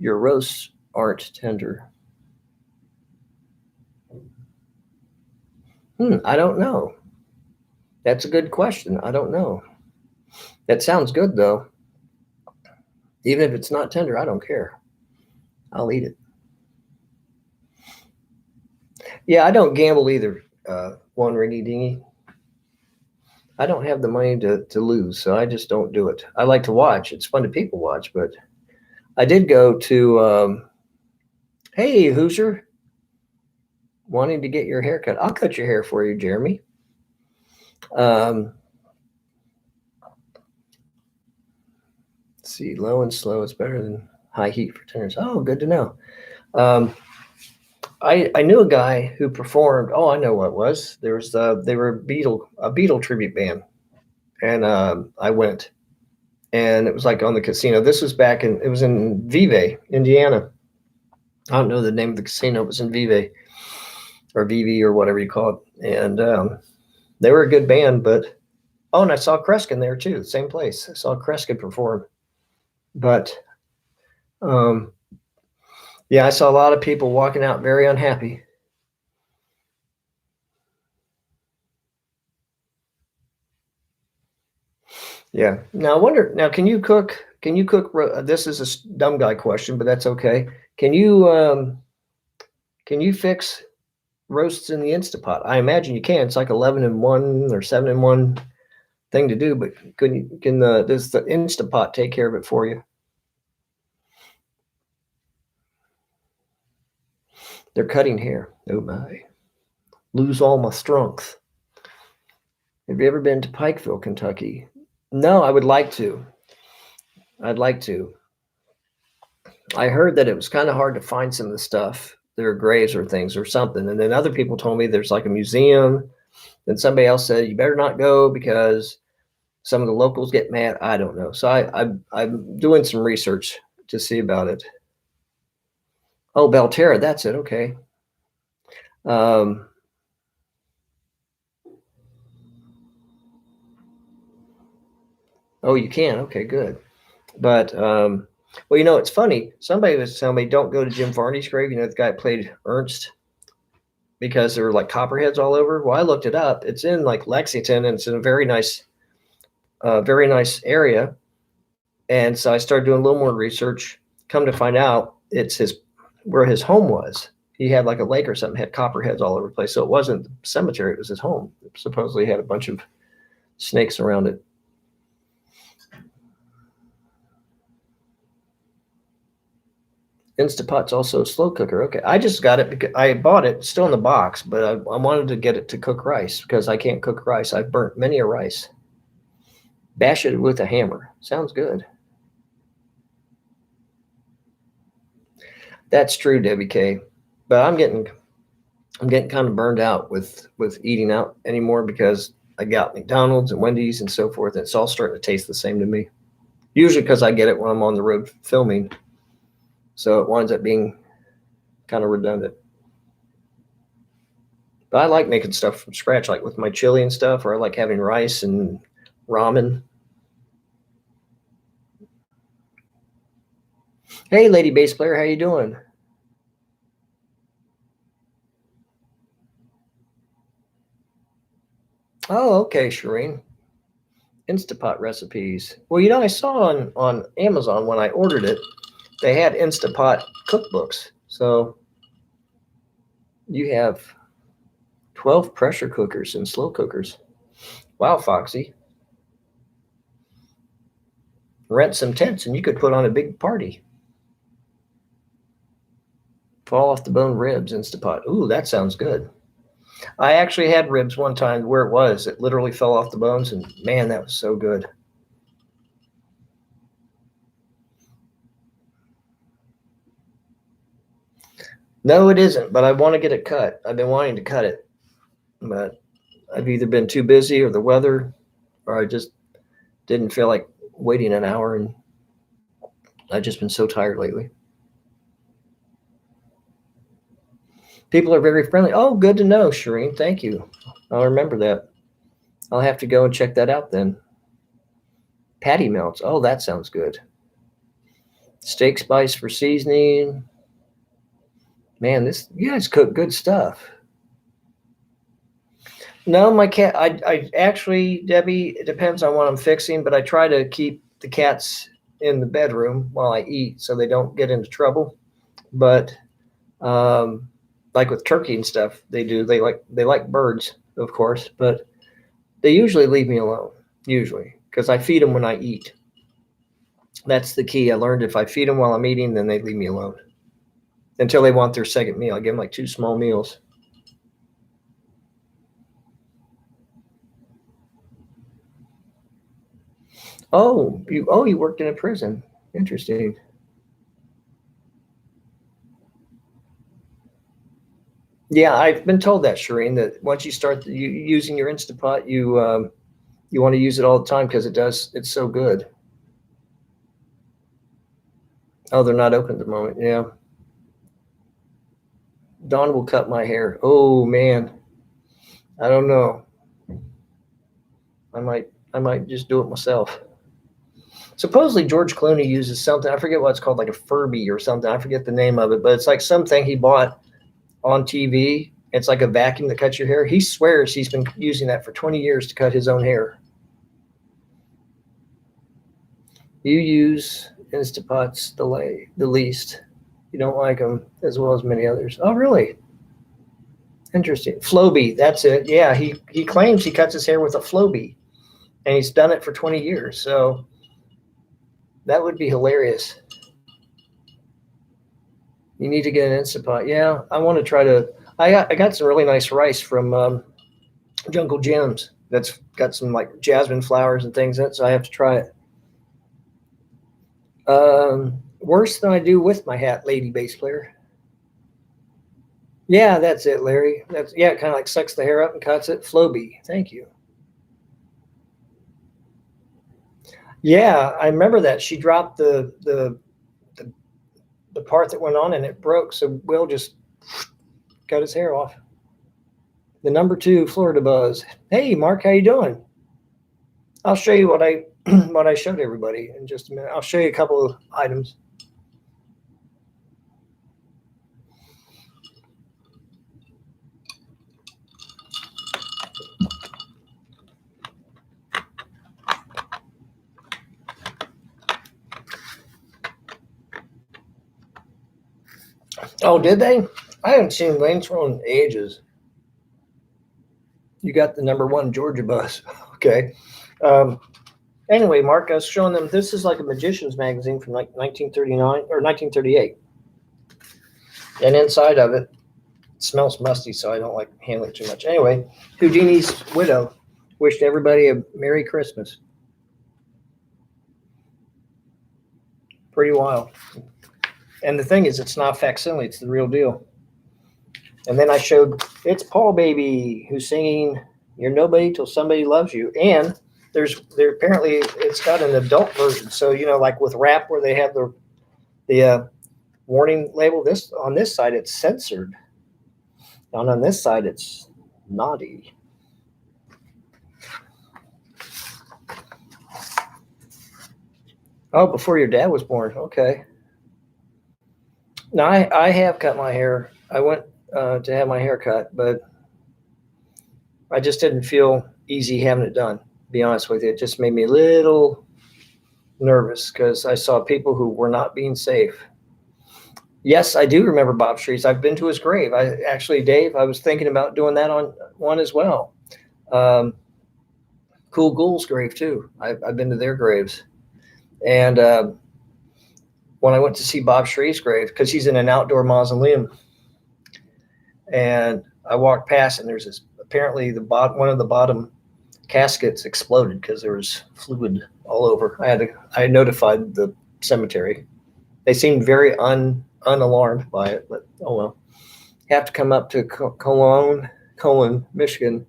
your roasts aren't tender. I don't know. That's a good question. I don't know. That sounds good though. Even if it's not tender, I don't care. I'll eat it. Yeah, I don't gamble either, one rainy dingy. I don't have the money to lose, so I just don't do it. I like to watch. It's fun to people watch, but I did go to, hey, Hoosier, wanting to get your hair cut. I'll cut your hair for you, Jeremy. Let's see, low and slow is better than high heat for tenors. Oh, good to know. I knew a guy who performed. Oh, I know what it was. There was they were a Beatle tribute band, and I went, and it was like on the casino. This was it was in Vive, Indiana. I don't know the name of the casino. It was in Vive or VV or whatever you call it, and they were a good band. But and I saw Kreskin there too, same place. I saw Kreskin perform, but yeah, I saw a lot of people walking out very unhappy. Yeah. Now I wonder. Now, can you cook? Can you cook? This is a dumb guy question, but that's okay. Can you fix roasts in the Insta Pot? I imagine you can. It's like 11-in-1 or 7-in-1 thing to do. But does the Insta Pot take care of it for you? They're cutting hair. Oh my! Lose all my strength. Have you ever been to Pikeville, Kentucky? No, I would like to. I'd like to. I heard that it was kind of hard to find some of the stuff. There are graves or things or something. And then other people told me there's like a museum. Then somebody else said, you better not go because some of the locals get mad. I don't know. So I'm doing some research to see about it. Oh, Belterra, that's it. Okay. Oh, you can. Okay, good. But well, it's funny. Somebody was telling me don't go to Jim Varney's grave. The guy played Ernst, because there were like copperheads all over. Well, I looked it up. It's in like Lexington, and it's in a very nice area. And so I started doing a little more research. Come to find out, it's where his home was. He had like a lake or something, had copperheads all over the place. So it wasn't the cemetery, it was his home. It supposedly had a bunch of snakes around it. Instapot's also a slow cooker. Okay, I just got it because I bought it, still in the box, but I wanted to get it to cook rice because I can't cook rice. I've burnt many a rice. Bash it with a hammer. Sounds good. That's true, Debbie K. But I'm getting kind of burned out with eating out anymore because I got McDonald's and Wendy's and so forth. It's all starting to taste the same to me. Usually because I get it when I'm on the road filming. So it winds up being kind of redundant. But I like making stuff from scratch, like with my chili and stuff, or I like having rice and ramen. Hey, lady bass player, how you doing? Oh, okay, Shireen. Insta Pot Recipes. Well, I saw on Amazon when I ordered it, they had Insta Pot cookbooks. So you have 12 pressure cookers and slow cookers. Wow, Foxy. Rent some tents and you could put on a big party. Fall off the bone ribs, Instapot. Ooh, that sounds good. I actually had ribs one time where it literally fell off the bones, and man, that was so good. No, it isn't, but I want to get it cut. I've been wanting to cut it, but I've either been too busy or the weather, or I just didn't feel like waiting an hour, and I've just been so tired lately. People are very friendly. Oh, good to know, Shireen. Thank you. I'll remember that. I'll have to go and check that out then. Patty melts. Oh, that sounds good. Steak spice for seasoning. Man, you guys cook good stuff. No, my cat, I actually, Debbie, it depends on what I'm fixing, but I try to keep the cats in the bedroom while I eat so they don't get into trouble. But like with turkey and stuff, they like birds, of course, but they usually leave me alone, because I feed them when I eat. That's the key. I learned if I feed them while I'm eating, then they leave me alone until they want their second meal. I give them like 2 small meals. Oh, you worked in a prison. Interesting. Yeah, I've been told that, Shireen, that once you start using your Instapot, you want to use it all the time because it's so good. Oh, they're not open at the moment. Yeah. Dawn will cut my hair. Oh man, I don't know. I might just do it myself. Supposedly George Clooney uses something. I forget what it's called, like a Furby or something. I forget the name of it, but it's like something he bought on TV. It's like a vacuum that cuts your hair. He swears he's been using that for 20 years to cut his own hair. You use Instapots the least. You don't like them as well as many others. Oh, really? Interesting. Floby, that's it. Yeah, he claims he cuts his hair with a Floby, and he's done it for 20 years. So that would be hilarious. You need to get an Instapot. Yeah, I want to try to. I got some really nice rice from Jungle Gems. That's got some like jasmine flowers and things in it, so I have to try it. Worse than I do with my hat, lady bass player. Yeah, that's it, Larry. It kind of like sucks the hair up and cuts it. Floby, thank you. Yeah, I remember that. She dropped the part that went on and it broke, so Will just cut his hair off. The number 2 Florida Buzz. Hey, Mark, how you doing? I'll show you what I what I showed everybody in just a minute. I'll show you a couple of items. Oh, did they? I haven't seen Lane's Row in ages. You got the number 1 Georgia bus. Okay. Anyway, Mark, I was showing them. This is like a magician's magazine from like 1939 or 1938. And inside of it smells musty, so I don't like handling it too much. Anyway, Houdini's widow wished everybody a Merry Christmas. Pretty wild. And the thing is, it's not facsimile, it's the real deal. And then I showed, it's Paul Baby who's singing You're Nobody Till Somebody Loves You. And there apparently it's got an adult version. So, like with rap where they have the warning label, this on this side it's censored. And on this side it's naughty. Oh, before your dad was born. Okay. Now I have cut my hair. I went to have my hair cut, but I just didn't feel easy having it done. To be honest with you, it just made me a little nervous because I saw people who were not being safe. Yes, I do remember Bob Streets. I've been to his grave. Dave, I was thinking about doing that on one as well. Cool Ghoul's grave too. I've been to their graves, and when I went to see Bob Street's grave, because he's in an outdoor mausoleum, and I walked past, and there's this. Apparently, one of the bottom caskets exploded because there was fluid all over. I notified the cemetery. They seemed very unalarmed by it, but oh well. You have to come up to Colon, Michigan.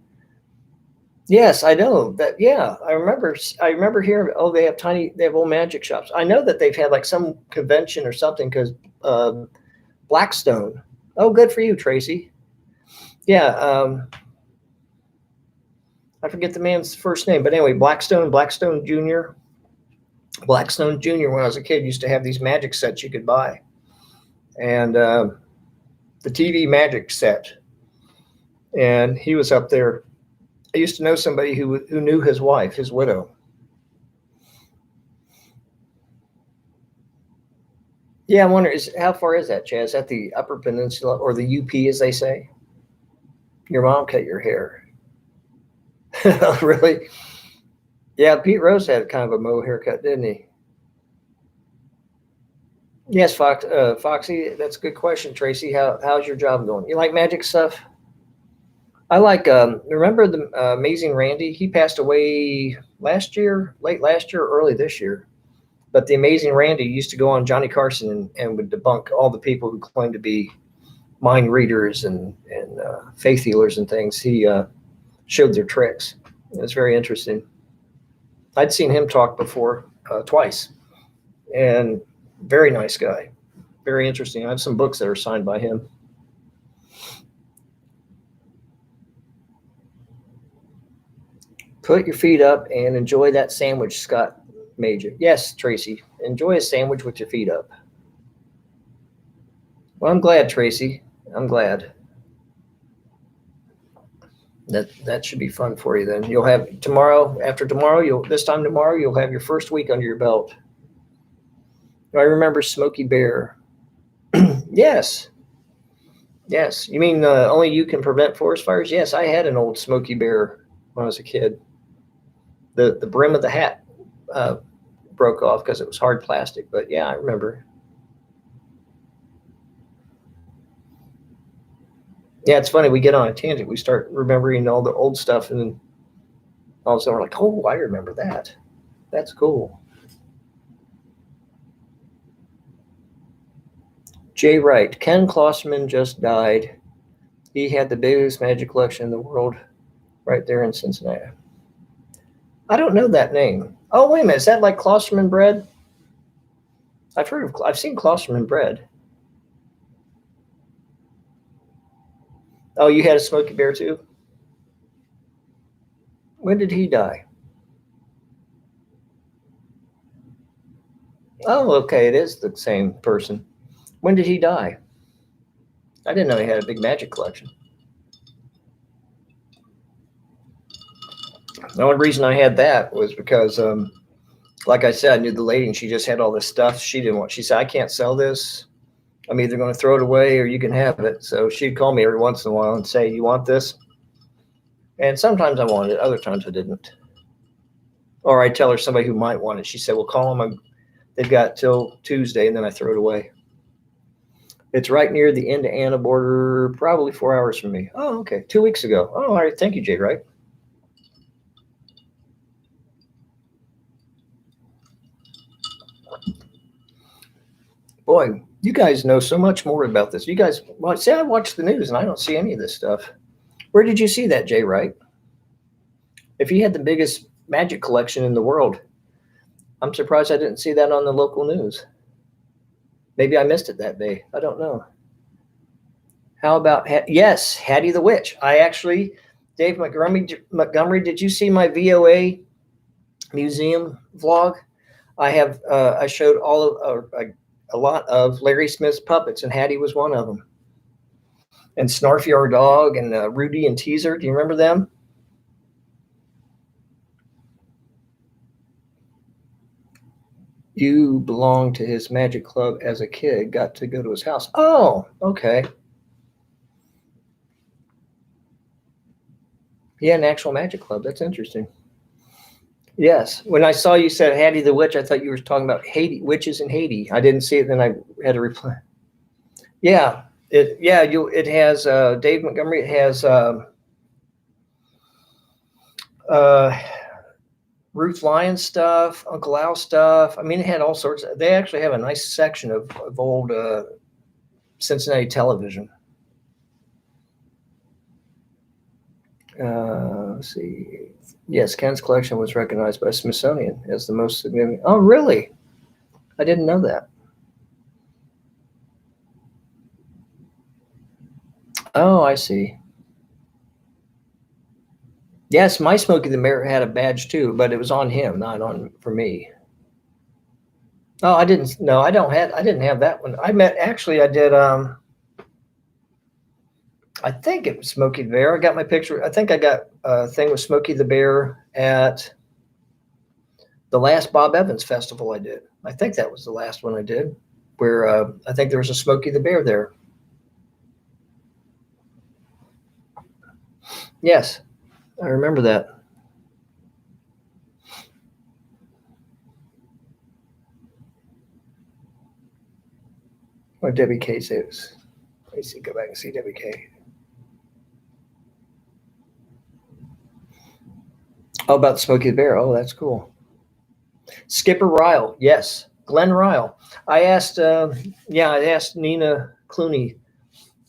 Yes, I know that. Yeah, I remember hearing. Oh, they have old magic shops. I know that they've had like some convention or something because Blackstone. Oh, good for you, Tracy. Yeah. I forget the man's first name, but anyway, Blackstone Jr. Blackstone Jr. when I was a kid used to have these magic sets you could buy. And the TV magic set. And he was up there. I used to know somebody who knew his wife, his widow. Yeah, I wonder, how far is that, Chaz? At the Upper Peninsula, or the UP, as they say? Your mom cut your hair. Really? Yeah, Pete Rose had kind of a mow haircut, didn't he? Yes, Foxy, that's a good question, Tracy. How's your job going? You like magic stuff? I like, remember the Amazing Randy? He passed away late last year, early this year. But the Amazing Randy used to go on Johnny Carson and would debunk all the people who claimed to be mind readers and faith healers and things. He showed their tricks. It was very interesting. I'd seen him talk before, twice, and very nice guy, very interesting. I have some books that are signed by him. Put your feet up and enjoy that sandwich Scott made you. Yes, Tracy, enjoy a sandwich with your feet up. Well, I'm glad, Tracy. I'm glad. That should be fun for you then. You'll have after tomorrow, you'll have your first week under your belt. I remember Smokey Bear. Yes. Yes. You mean only you can prevent forest fires? Yes, I had an old Smokey Bear when I was a kid. The brim of the hat broke off because it was hard plastic. But yeah, I remember. Yeah, it's funny. We get on a tangent. We start remembering all the old stuff, and then all of a sudden we're like, oh, I remember that. That's cool. Jay Wright. Ken Klosterman just died. He had the biggest magic collection in the world right there in Cincinnati. I don't know that name. Oh, wait a minute. Is that like Klosterman bread? I've seen Klosterman bread. Oh, you had a Smokey Bear too? When did he die? Oh, okay. It is the same person. When did he die? I didn't know he had a big magic collection. The only reason I had that was because, like I said, I knew the lady and she just had all this stuff she didn't want. She said, I can't sell this. I'm either going to throw it away or you can have it. So she'd call me every once in a while and say, you want this? And sometimes I wanted it. Other times I didn't. Or I'd tell her somebody who might want it. She said, well, call them. They've got till Tuesday, and then I throw it away. It's right near the Indiana border, probably 4 hours from me. Oh, okay. 2 weeks ago. Oh, all right. Thank you, Jay Wright. Boy, you guys know so much more about this. You guys, well, see, I watch the news and I don't see any of this stuff. Where did you see that, Jay Wright? If you had the biggest magic collection in the world, I'm surprised I didn't see that on the local news. Maybe I missed it that day. I don't know. How about, yes, Hattie the Witch. I actually, Dave Montgomery, did you see my VOA museum vlog? I showed a lot of Larry Smith's puppets, and Hattie was one of them. And Snarfy our dog, and Rudy and Teaser. Do you remember them? You belonged to his magic club as a kid, got to go to his house. Oh, okay. Yeah, an actual magic club. That's interesting. Yes. When I saw you said Hattie the Witch, I thought you were talking about Haiti, witches in Haiti. I didn't see it, then I had to reply. Yeah. It has Dave Montgomery. It has Ruth Lyon stuff, Uncle Al stuff. I mean, it had all sorts. They actually have a nice section of old Cincinnati television. Let's see. Yes, Ken's collection was recognized by Smithsonian as the most significant. Oh, really? I didn't know that. Oh, I see. Yes, my Smokey the Bear had a badge too, but it was on him, not on for me. Oh, I didn't. No, I didn't have that one. I did. I think it was Smokey the Bear. I got my picture. I think I got a thing with Smokey the Bear at the last Bob Evans festival I did. I think that was the last one I did, where I think there was a Smokey the Bear there. Yes, I remember that. What Debbie K says. Let me see. Go back and see Debbie K. Oh, about Smokey the Bear. Oh, that's cool. Skipper Ryle. Yes. Glenn Ryle. I asked Nina Clooney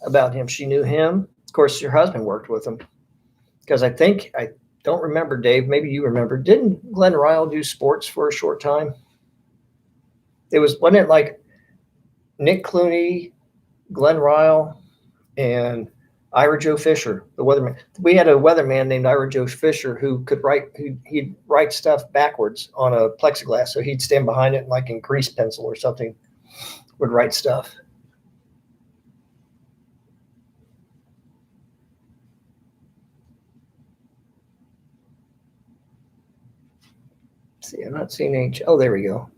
about him. She knew him. Of course, your husband worked with him. Because I don't remember, Dave. Maybe you remember. Didn't Glenn Ryle do sports for a short time? Wasn't it like Nick Clooney, Glenn Ryle, and Ira Joe Fisher, the weatherman. We had a weatherman named Ira Joe Fisher who could he'd write stuff backwards on a plexiglass. So he'd stand behind it, like in grease pencil or something, would write stuff. Let's see, I'm not seeing any. Oh, there we go.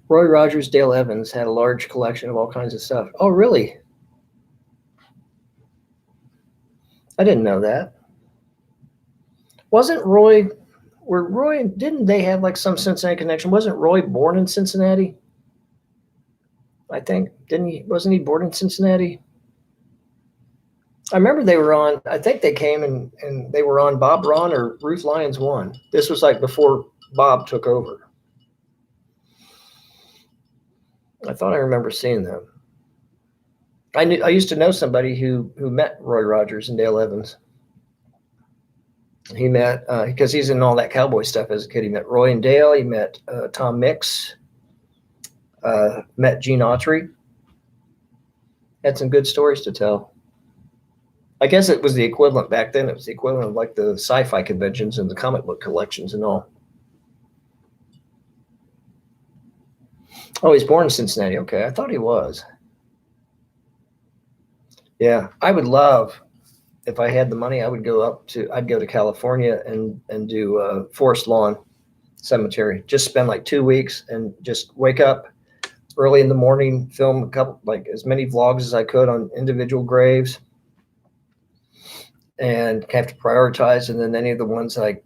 Roy Rogers, Dale Evans had a large collection of all kinds of stuff. Oh, really? I didn't know that. Didn't they have like some Cincinnati connection? Wasn't Roy born in Cincinnati? I think, wasn't he born in Cincinnati? I remember I think they came and they were on Bob Ron or Ruth Lyons 1. This was like before Bob took over. I thought I remember seeing them. I used to know somebody who met Roy Rogers and Dale Evans. He met, because he's in all that cowboy stuff as a kid. He met Roy and Dale. He met Tom Mix. Met Gene Autry. Had some good stories to tell. I guess it was the equivalent back then. It was the equivalent of like the sci-fi conventions and the comic book collections and all. Oh, he's born in Cincinnati. Okay, I thought he was. Yeah, I would love, if I had the money, I'd go to California and do Forest Lawn Cemetery. Just spend like 2 weeks and just wake up early in the morning, film a couple, like as many vlogs as I could on individual graves, and have to prioritize. And then any of the ones I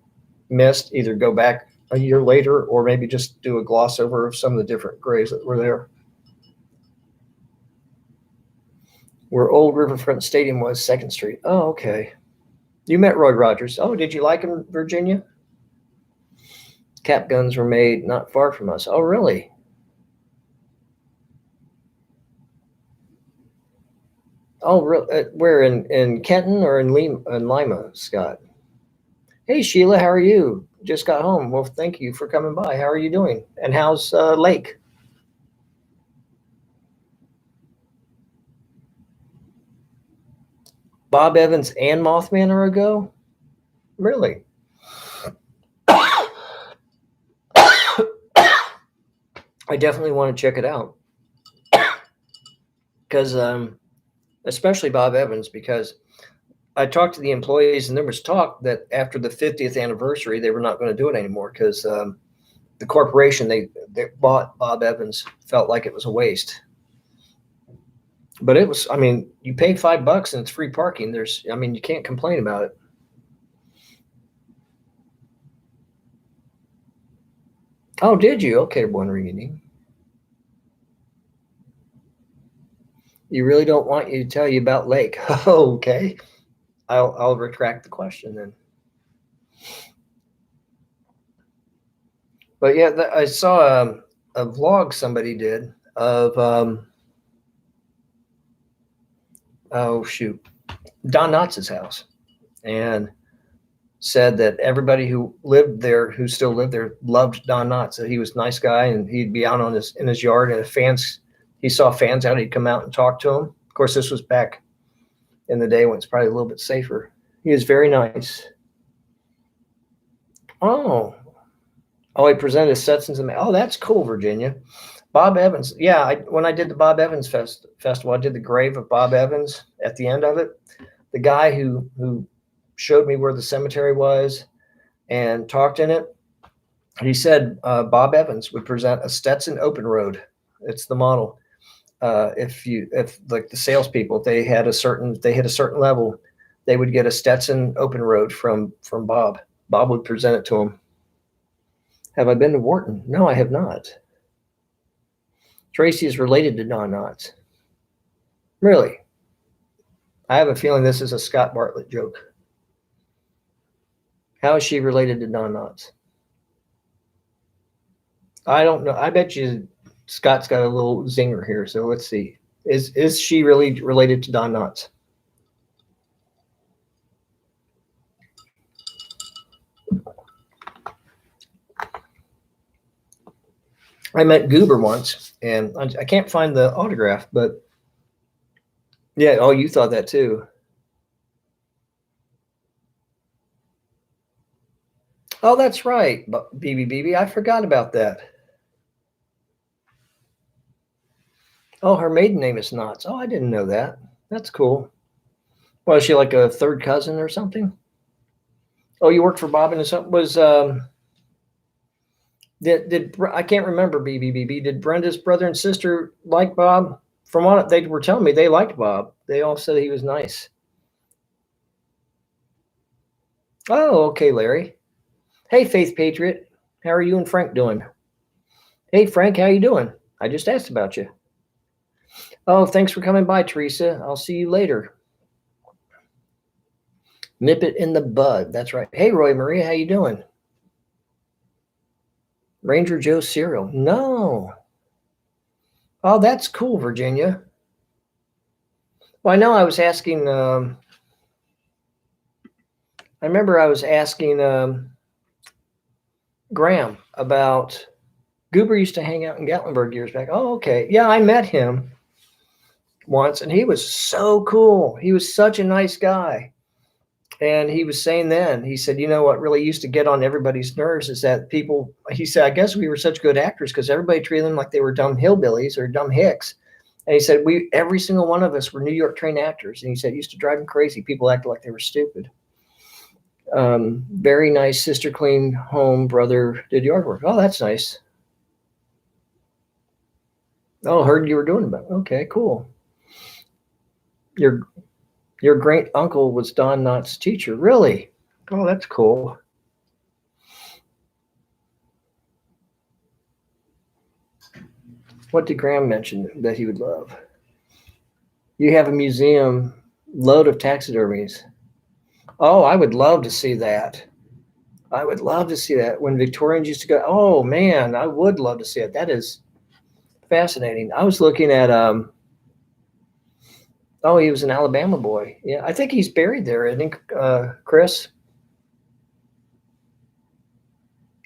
missed, either go back a year later or maybe just do a gloss over of some of the different graves that were there. Where Old Riverfront Stadium was, 2nd Street. Oh, okay. You met Roy Rogers. Oh, did you like him, Virginia? Cap guns were made not far from us. Oh, really? Oh, where in Kenton or in Lima, Scott? Hey, Sheila, how are you? Just got home. Well, thank you for coming by. How are you doing? And how's Lake? Bob Evans and Mothman are a go? Really? I definitely want to check it out. Because, especially Bob Evans, because I talked to the employees and there was talk that after the 50th anniversary, they were not going to do it anymore because the corporation they bought Bob Evans felt like it was a waste. But it was, I mean, you pay $5 and it's free parking. You can't complain about it. Oh, did you? Okay, one reading. You really don't want you to tell you about Lake. Oh, okay. I'll retract the question then. But yeah, I saw a vlog somebody did of oh shoot, Don Knotts' house, and said that everybody who lived there, who still lived there, loved Don Knotts. That he was a nice guy, and he'd be out in his yard, and if he saw fans out, he'd come out and talk to them. Of course, this was back in the day when it's probably a little bit safer. He was very nice. Oh, he presented his sets and oh, that's cool, Virginia. Bob Evans. Yeah, when I did the Bob Evans festival, I did the grave of Bob Evans at the end of it. The guy who showed me where the cemetery was and talked in it, he said Bob Evans would present a Stetson open road. It's the model. If like the salespeople, if they hit a certain level, they would get a Stetson open road from Bob. Bob would present it to them. Have I been to Wharton? No, I have not. Tracy is related to Don Knotts. Really? I have a feeling this is a Scott Bartlett joke. How is she related to Don Knotts? I don't know. I bet you Scott's got a little zinger here. So let's see. Is she really related to Don Knotts? I met Goober once, and I can't find the autograph, but yeah. Oh, you thought that too. Oh, that's right, BB. I forgot about that. Oh, her maiden name is Knotts. Oh, I didn't know that. That's cool. Was she like a third cousin or something? Oh, you worked for Bob and something was did I can't remember BB. Did Brenda's brother and sister like Bob? From what they were telling me, they liked Bob. They all said he was nice. Oh, okay, Larry. Hey, Faith Patriot. How are you and Frank doing? Hey, Frank, how you doing? I just asked about you. Oh, thanks for coming by, Teresa. I'll see you later. Nip it in the bud. That's right. Hey, Roy Marie, how you doing? Ranger Joe cereal. No. Oh, that's cool, Virginia. Well, I know I was asking. I remember I was asking Graham about Goober used to hang out in Gatlinburg years back. Oh, okay. Yeah, I met him once, and he was so cool. He was such a nice guy. And he was saying then, he said, you know what really used to get on everybody's nerves is that people, he said, I guess we were such good actors because everybody treated them like they were dumb hillbillies or dumb hicks. And he said, every single one of us were New York trained actors. And he said, it used to drive him crazy. People acted like they were stupid. Very nice sister cleaned home, brother did yard work. Oh, that's nice. Oh, heard you were doing it. Okay, cool. Your great uncle was Don Knotts' teacher. Really? Oh, that's cool. What did Graham mention that he would love? You have a museum load of taxidermies. Oh, I would love to see that. I would love to see that. When Victorians used to go, oh man, I would love to see it. That is fascinating. I was looking at Oh, he was an Alabama boy. Yeah, I think he's buried there. I think, Chris,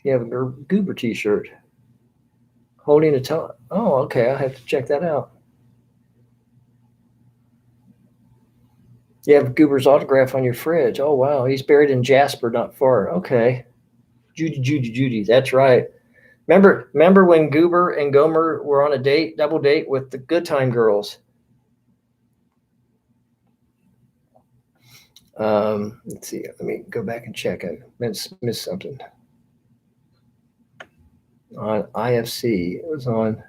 you have a Goober T-shirt holding a toe. Oh, okay. I have to check that out. You have Goober's autograph on your fridge. Oh, wow. He's buried in Jasper, not far. Okay. Judy. That's right. Remember when Goober and Gomer were on a double date with the Good Time Girls? Let's see. Let me go back and check. I missed something. On IFC, it was on.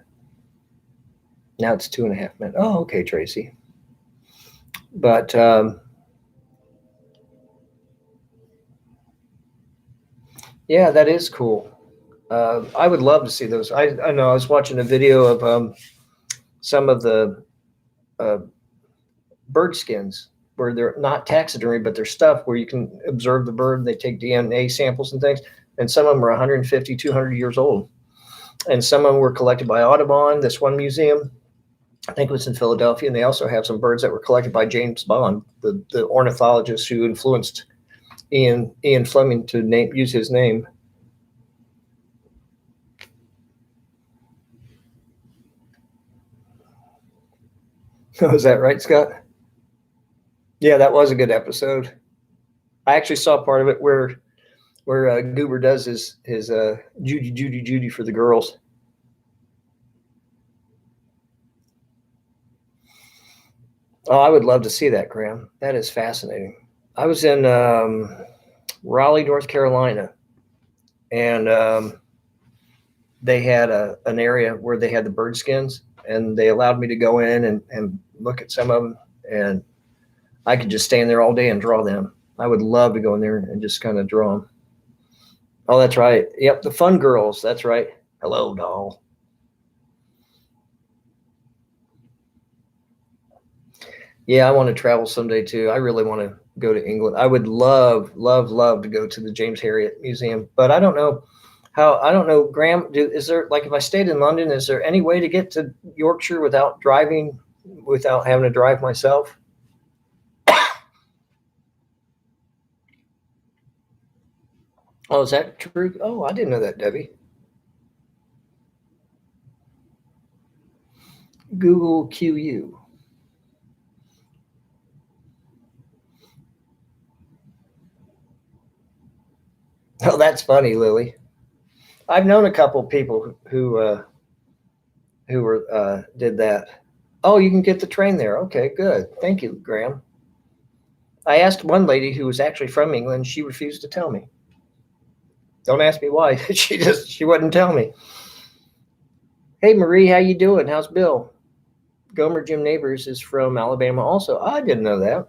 Now it's 2.5 minutes. Oh, okay, Tracy. But yeah, that is cool. I would love to see those. I know I was watching a video of some of the bird skins where they're not taxidermy, but they're stuff where you can observe the bird. And they take DNA samples and things, and some of them are 150, 200 years old. And some of them were collected by Audubon, this one museum. I think it was in Philadelphia, and they also have some birds that were collected by James Bond, the ornithologist who influenced Ian Fleming to use his name. Oh, is that right, Scott? Yeah, that was a good episode. I actually saw part of it where Goober does his Judy for the girls. Oh, I would love to see that, Graham. That is fascinating. I was in Raleigh, North Carolina, and they had an area where they had the bird skins, and they allowed me to go in and look at some of them, and I could just stand there all day and draw them. I would love to go in there and just kind of draw them. Oh, that's right. Yep, the Fun Girls. That's right. Hello, doll. Yeah, I want to travel someday too. I really want to go to England. I would love to go to the James Herriot Museum, but I don't know how. I don't know, Graham. Is there, like, if I stayed in London, is there any way to get to Yorkshire without having to drive myself? Oh, is that true? Oh, I didn't know that, Debbie. Google QU. Oh, that's funny, Lily. I've known a couple of people who were did that. Oh, you can get the train there. Okay, good. Thank you, Graham. I asked one lady who was actually from England. She refused to tell me. Don't ask me why. She wouldn't tell me. Hey, Marie, how you doing? How's Bill? Gomer Jim Neighbors is from Alabama also. I didn't know that.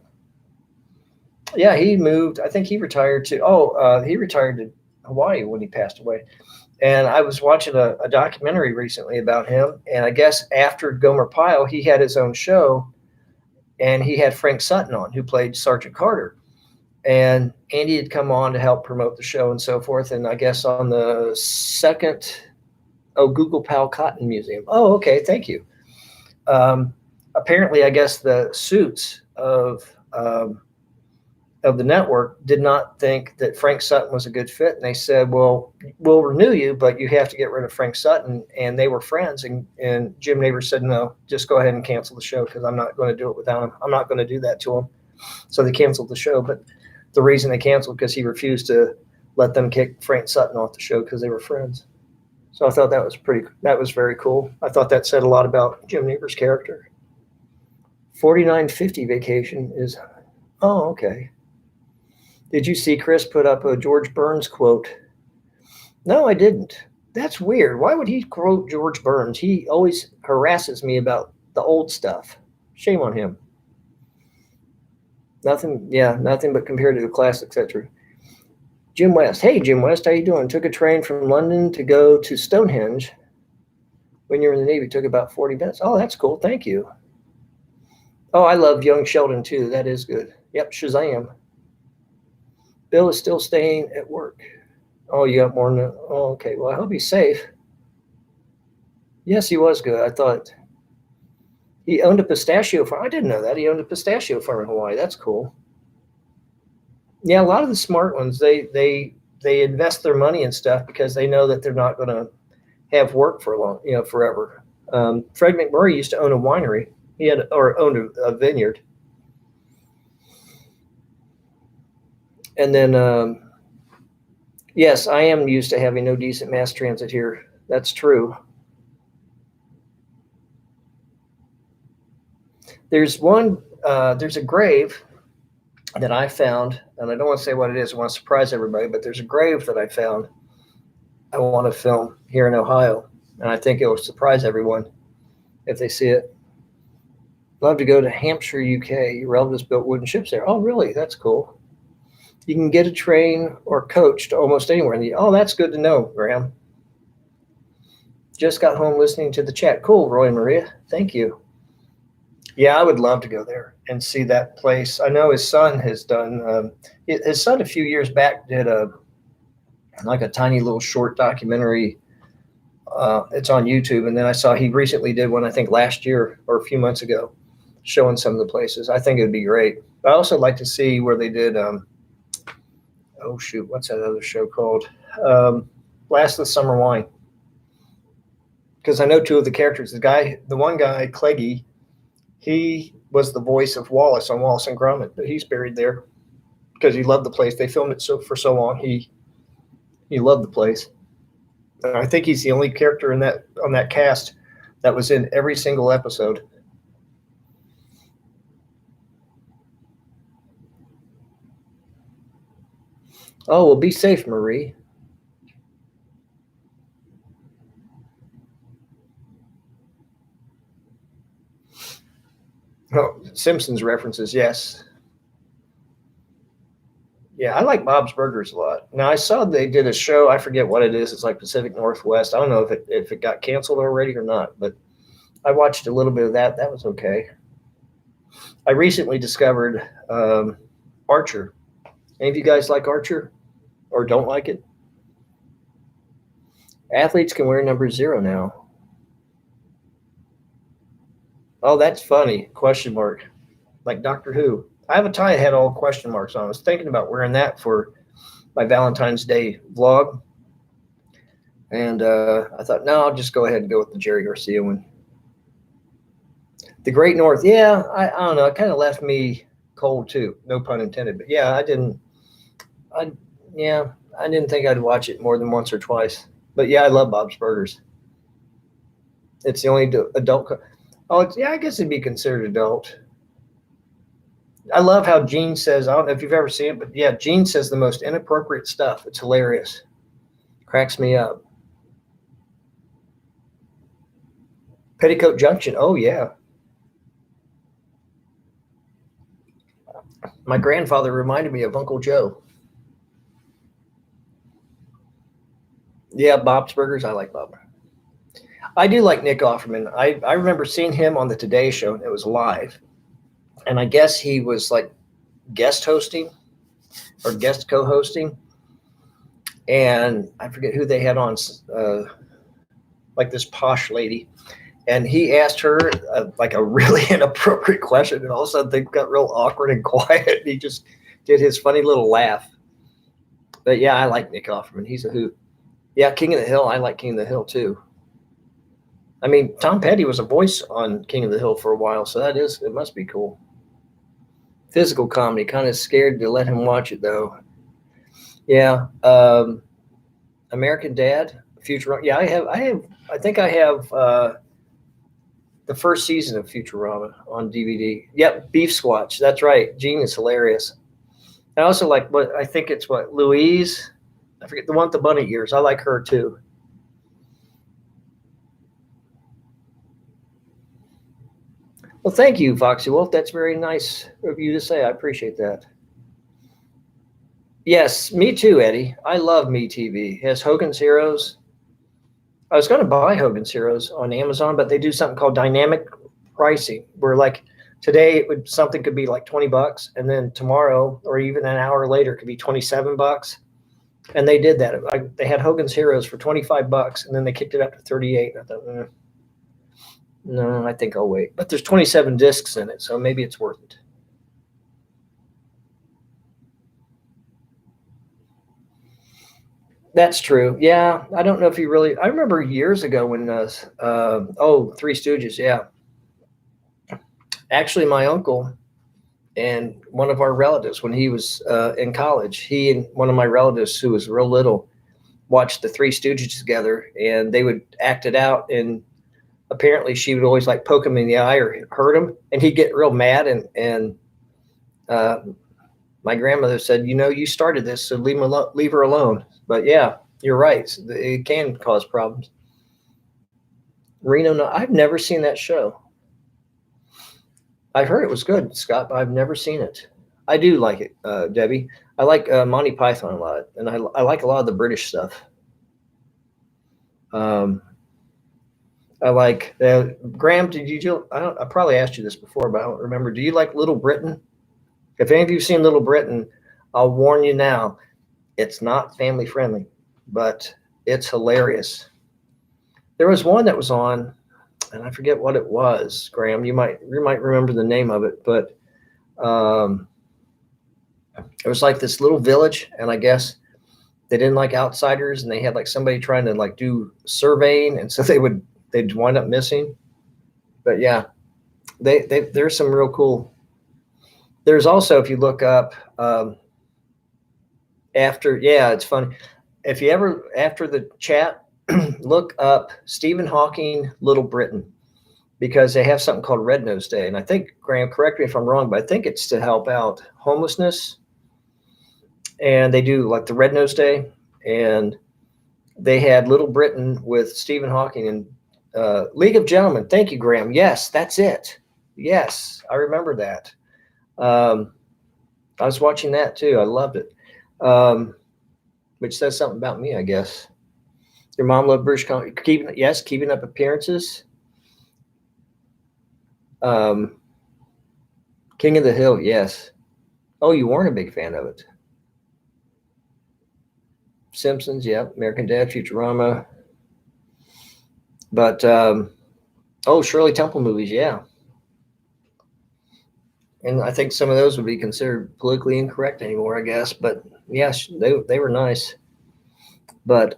Yeah, he moved. I think he retired to, he retired to Hawaii when he passed away. And I was watching a documentary recently about him. And I guess after Gomer Pyle, he had his own show, and he had Frank Sutton on, who played Sergeant Carter. And Andy had come on to help promote the show and so forth. And I guess on the second, Google Pal Cotton Museum. Oh, okay. Thank you. Apparently, I guess the suits of the network did not think that Frank Sutton was a good fit. And they said, well, we'll renew you, but you have to get rid of Frank Sutton. And they were friends. And Jim Neighbors said, no, just go ahead and cancel the show, because I'm not going to do it without him. I'm not going to do that to him. So they canceled the show. But the reason they canceled, because he refused to let them kick Frank Sutton off the show, because they were friends. So I thought that was very cool. I thought that said a lot about Jim Neighbors' character. 4950 vacation is, oh, okay. Did you see Chris put up a George Burns quote? No, I didn't. That's weird. Why would he quote George Burns? He always harasses me about the old stuff. Shame on him. Nothing but compared to the classics, etc. Jim West. Hey, Jim West, how you doing? Took a train from London to go to Stonehenge. When you were in the Navy, took about 40 minutes. Oh, that's cool. Thank you. Oh, I love Young Sheldon too. That is good. Yep, Shazam. Bill is still staying at work. Oh, you got more than that? Oh, okay. Well, I hope he's safe. Yes, he was good. I thought He owned a pistachio farm. I didn't know that. He owned a pistachio farm in Hawaii. That's cool. Yeah, a lot of the smart ones, they invest their money in stuff because they know that they're not going to have work for forever. Fred McMurray used to own a winery. He owned a vineyard. And then, yes, I am used to having no decent mass transit here. That's true. There's a grave that I found, and I don't want to say what it is. I want to surprise everybody, but there's a grave that I found I want to film here in Ohio, and I think it will surprise everyone if they see it. Love to go to Hampshire, UK. Your relatives built wooden ships there. Oh, really? That's cool. You can get a train or coach to almost anywhere. Oh, that's good to know, Graham. Just got home listening to the chat. Cool, Roy and Maria. Thank you. Yeah, I would love to go there and see that place. I know his son has done. His son a few years back did a tiny little short documentary. It's on YouTube, and then I saw he recently did one. I think last year or a few months ago, showing some of the places. I think it would be great. I also like to see where they did. Oh shoot, what's that other show called? Blast of the Summer Wine. Because I know two of the characters. The one guy, Cleggy, he was the voice of Wallace on Wallace and Gromit, but he's buried there because he loved the place. They filmed it for so long. He loved the place. And I think he's the only character on that cast that was in every single episode. Oh, well, be safe, Marie. Oh, Simpsons references, yes. Yeah, I like Bob's Burgers a lot. Now, I saw they did a show. I forget what it is. It's like Pacific Northwest. I don't know if it got canceled already or not, but I watched a little bit of that. That was okay. I recently discovered Archer. Any of you guys like Archer or don't like it? Athletes can wear number 0 now. Oh, that's funny. Question mark. Like Doctor Who. I have a tie that had all question marks on. I was thinking about wearing that for my Valentine's Day vlog. And I thought, no, I'll just go ahead and go with the Jerry Garcia one. The Great North. Yeah, I don't know. It kind of left me cold too. No pun intended. But yeah, I didn't think I'd watch it more than once or twice. But yeah, I love Bob's Burgers. It's the only adult. I guess it'd be considered adult. I love how Gene says, I don't know if you've ever seen it, but yeah, Gene says the most inappropriate stuff. It's hilarious. Cracks me up. Petticoat Junction. Oh, yeah. My grandfather reminded me of Uncle Joe. Yeah, Bob's Burgers. I like Bob. I do like Nick Offerman. I remember seeing him on the Today Show, and it was live. And I guess he was like guest hosting or guest co-hosting. And I forget who they had on, like this posh lady. And he asked her like a really inappropriate question. And all of a sudden things got real awkward and quiet. And he just did his funny little laugh. But yeah, I like Nick Offerman. He's a hoot. Yeah, King of the Hill. I like King of the Hill too. I mean, Tom Petty was a voice on King of the Hill for a while. So it must be cool. Physical comedy, kind of scared to let him watch it though. Yeah, American Dad, Futurama. Yeah, I think I have the first season of Futurama on DVD. Yep, Beef Squatch. That's right. Gene is hilarious. I also like Louise. I forget the one with the bunny ears. I like her too. Well, thank you, Foxy Wolf. That's very nice of you to say. I appreciate that. Yes, me too, Eddie. I love MeTV. It has Hogan's Heroes. I was going to buy Hogan's Heroes on Amazon, but they do something called dynamic pricing, where like today something could be like $20, and then tomorrow or even an hour later it could be $27. And they did that. They had Hogan's Heroes for $25, and then they kicked it up to $38. I thought, No, I think I'll wait. But there's 27 discs in it, so maybe it's worth it. That's true. Yeah, I don't know if you really. I remember years ago when Three Stooges. Yeah, actually, my uncle and one of our relatives, when he was in college, he and one of my relatives who was real little watched the Three Stooges together, and they would act it out. And apparently, she would always like poke him in the eye or hurt him, and he'd get real mad. And uh, my grandmother said, you started this, so leave her alone. But yeah, you're right. It can cause problems. Reno, no, I've never seen that show. I've heard it was good, Scott, but I've never seen it. I do like it, Debbie. I like Monty Python a lot, and I like a lot of the British stuff. I like Graham. I probably asked you this before, but I don't remember. Do you like Little Britain? If any of you've seen Little Britain, I'll warn you now, it's not family friendly, but it's hilarious. There was one that was on, and I forget what it was. Graham, you might remember the name of it, but it was like this little village, and I guess they didn't like outsiders, and they had like somebody trying to like do surveying, and so they'd wind up missing. But yeah, there's some real cool. There's also, if you look up it's funny. If you ever, after the chat, look up Stephen Hawking, Little Britain, because they have something called Red Nose Day. And I think, Graham, correct me if I'm wrong, but I think it's to help out homelessness. And they do like the Red Nose Day. And they had Little Britain with Stephen Hawking and League of Gentlemen. Thank you, Graham. Yes, that's it. Yes, I remember that. I was watching that too. I loved it. Which says something about me, I guess. Your mom loved British comedy. Keeping up appearances. King of the Hill, yes. Oh, you weren't a big fan of it. Simpsons, yeah. American Dad, Futurama. But Shirley Temple movies, yeah. And I think some of those would be considered politically incorrect anymore, I guess. But yes, they were nice. But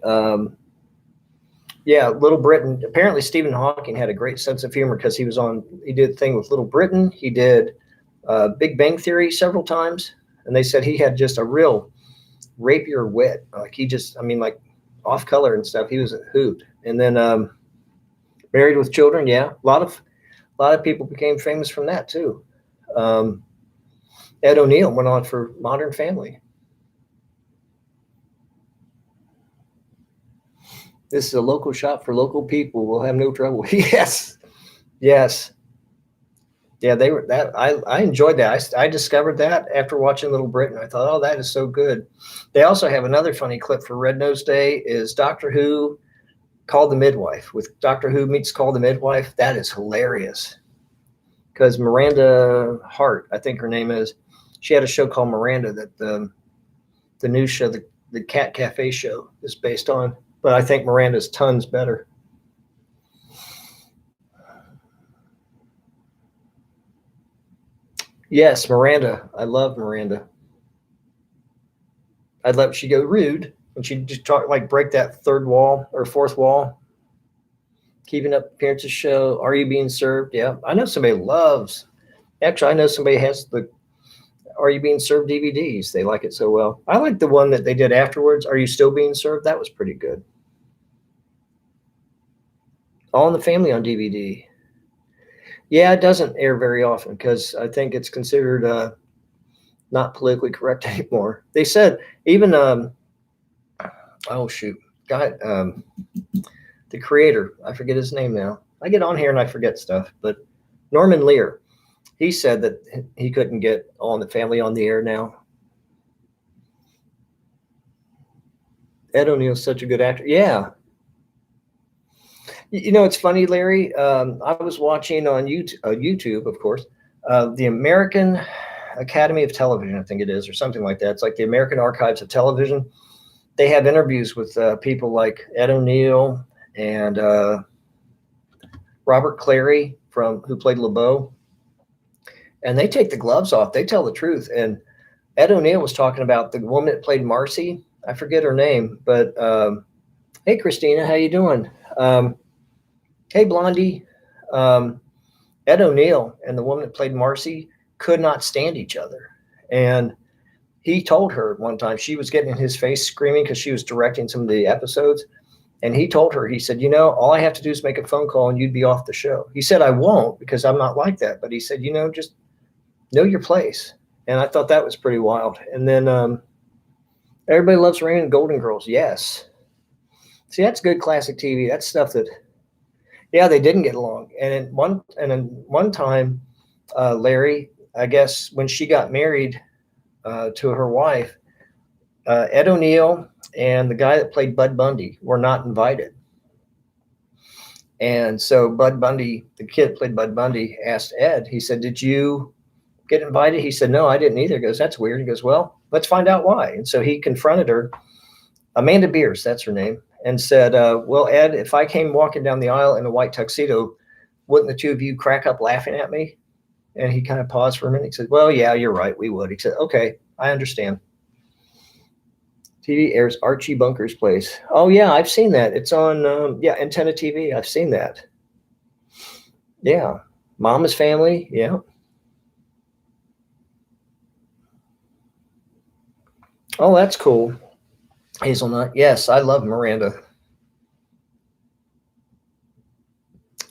Little Britain. Apparently, Stephen Hawking had a great sense of humor because he did a thing with Little Britain. He did Big Bang Theory several times, and they said he had just a real rapier wit. Like like off color and stuff. He was a hoot. And then Married with Children, yeah, a lot of people became famous from that too. Ed O'Neill went on for Modern Family. This is a local shop for local people. We'll have no trouble. Yes. Yeah, they were that. I enjoyed that. I discovered that after watching Little Britain. I thought, oh, that is so good. They also have another funny clip for Red Nose Day is Doctor Who Call the Midwife with Doctor Who meets Call the Midwife. That is hilarious. Because Miranda Hart, I think her name is, she had a show called Miranda that the new show, the Cat Cafe show, is based on. But I think Miranda's tons better. Yes, Miranda. I love Miranda. I'd let she go rude, and she'd just talk like break that third wall or fourth wall. Keeping Up Appearances show. Are You Being Served? Yeah, I know somebody loves. Actually, I know somebody has the Are You Being Served DVDs. They like it so well. I like the one that they did afterwards. Are You Still Being Served? That was pretty good. All in the Family on DVD. Yeah, it doesn't air very often because I think it's considered not politically correct anymore. They said even the creator, I forget his name now. I get on here and I forget stuff, but Norman Lear, he said that he couldn't get All in the Family on the air now. Ed O'Neill's such a good actor. Yeah. It's funny, Larry. I was watching on YouTube, of course, the American Academy of Television, I think it is, or something like that. It's like the American Archives of Television. They have interviews with people like Ed O'Neill and Robert Clary who played LeBeau. And they take the gloves off. They tell the truth. And Ed O'Neill was talking about the woman that played Marcy. I forget her name, but hey, Christina, how you doing? Hey, Blondie. Ed O'Neill and the woman that played Marcy could not stand each other. And he told her one time, she was getting in his face screaming because she was directing some of the episodes. And he told her, he said, all I have to do is make a phone call and you'd be off the show. He said, I won't, because I'm not like that. But he said, just know your place. And I thought that was pretty wild. And then everybody loves Rain and Golden Girls. Yes. See, that's good classic TV. That's stuff that, yeah, they didn't get along. And one time, Larry, I guess when she got married to her wife, Ed O'Neill and the guy that played Bud Bundy were not invited. And so Bud Bundy, the kid that played Bud Bundy, asked Ed, he said, did you get invited? He said, no, I didn't either. He goes, that's weird. He goes, well, let's find out why. And so he confronted her, Amanda Beers, that's her name, and said, well, Ed, if I came walking down the aisle in a white tuxedo, wouldn't the two of you crack up laughing at me? And he kind of paused for a minute. He said, well, yeah, you're right. We would. He said, okay, I understand. TV airs Archie Bunker's Place. Oh, yeah, I've seen that. It's on, Antenna TV. I've seen that. Yeah. Mama's Family. Yeah. Oh, that's cool. Hazelnut. Yes, I love Miranda.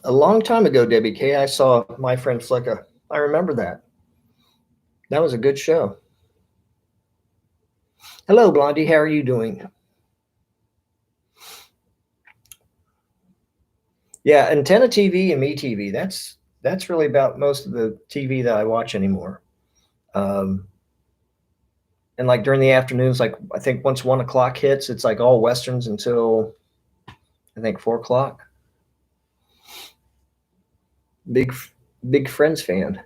A long time ago, Debbie K, I saw My Friend Flicka. I remember that. That was a good show. Hello, Blondie. How are you doing? Yeah, Antenna TV and MeTV. That's really about most of the TV that I watch anymore. And like during the afternoons, like I think once 1 o'clock hits, it's like all Westerns until I think 4 o'clock. Big Friends fan.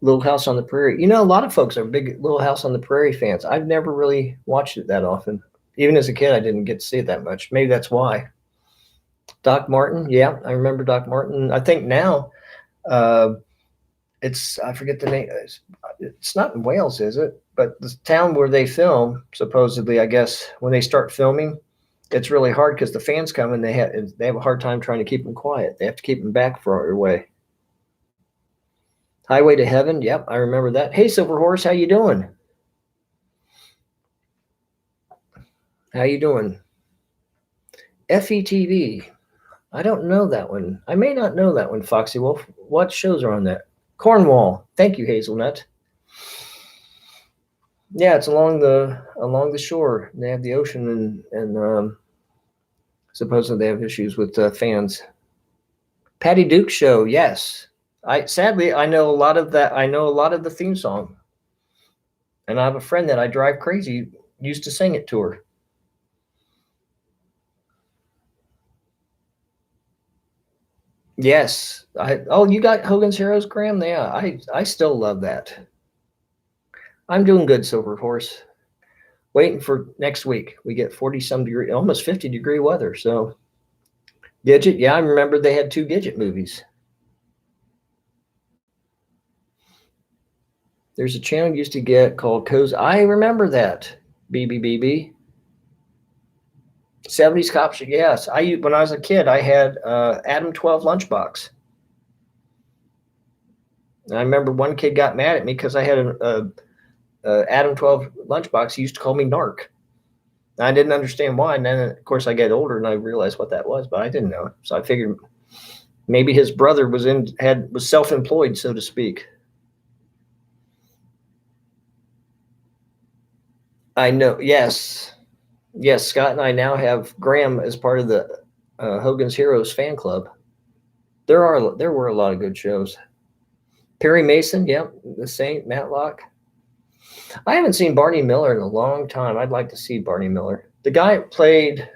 Little House on the Prairie. A lot of folks are big Little House on the Prairie fans. I've never really watched it that often. Even as a kid, I didn't get to see it that much. Maybe that's why. Doc Martin. Yeah, I remember Doc Martin. I think now I forget the name. It's not in Wales, is it? But the town where they film, supposedly, I guess, when they start filming, it's really hard because the fans come and they have a hard time trying to keep them quiet. They have to keep them back far away. Highway to Heaven. Yep, I remember that. Hey, Silver Horse, how you doing? How you doing? FETV. I don't know that one. I may not know that one, Foxy Wolf. What shows are on that? Cornwall. Thank you, Hazelnut. Yeah, it's along the shore. They have the ocean, and supposedly they have issues with fans. Patty Duke Show. Yes. Sadly I know a lot of that. I know a lot of the theme song, and I have a friend that I drive crazy used to sing it to her. Yes. You got Hogan's Heroes, Graham? Yeah, I still love that. I'm doing good, Silver Horse. Waiting for next week. We get 40-some degree, almost 50-degree weather. So Gidget, yeah, I remember they had 2 Gidget movies. There's a channel you used to get called Cozy. I remember that. BBBB. 70s Cops. Yes. When I was a kid, I had Adam 12 lunchbox. And I remember one kid got mad at me because I had an Adam 12 lunchbox. He used to call me Narc. I didn't understand why. And then, of course, I get older and I realized what that was, but I didn't know. So I figured maybe his brother was self-employed, so to speak. I know. Yes. Scott and I now have Graham as part of the Hogan's Heroes fan club. There were a lot of good shows. Perry Mason. Yep. The Saint, Matlock. I haven't seen Barney Miller in a long time. I'd like to see Barney Miller. The guy played,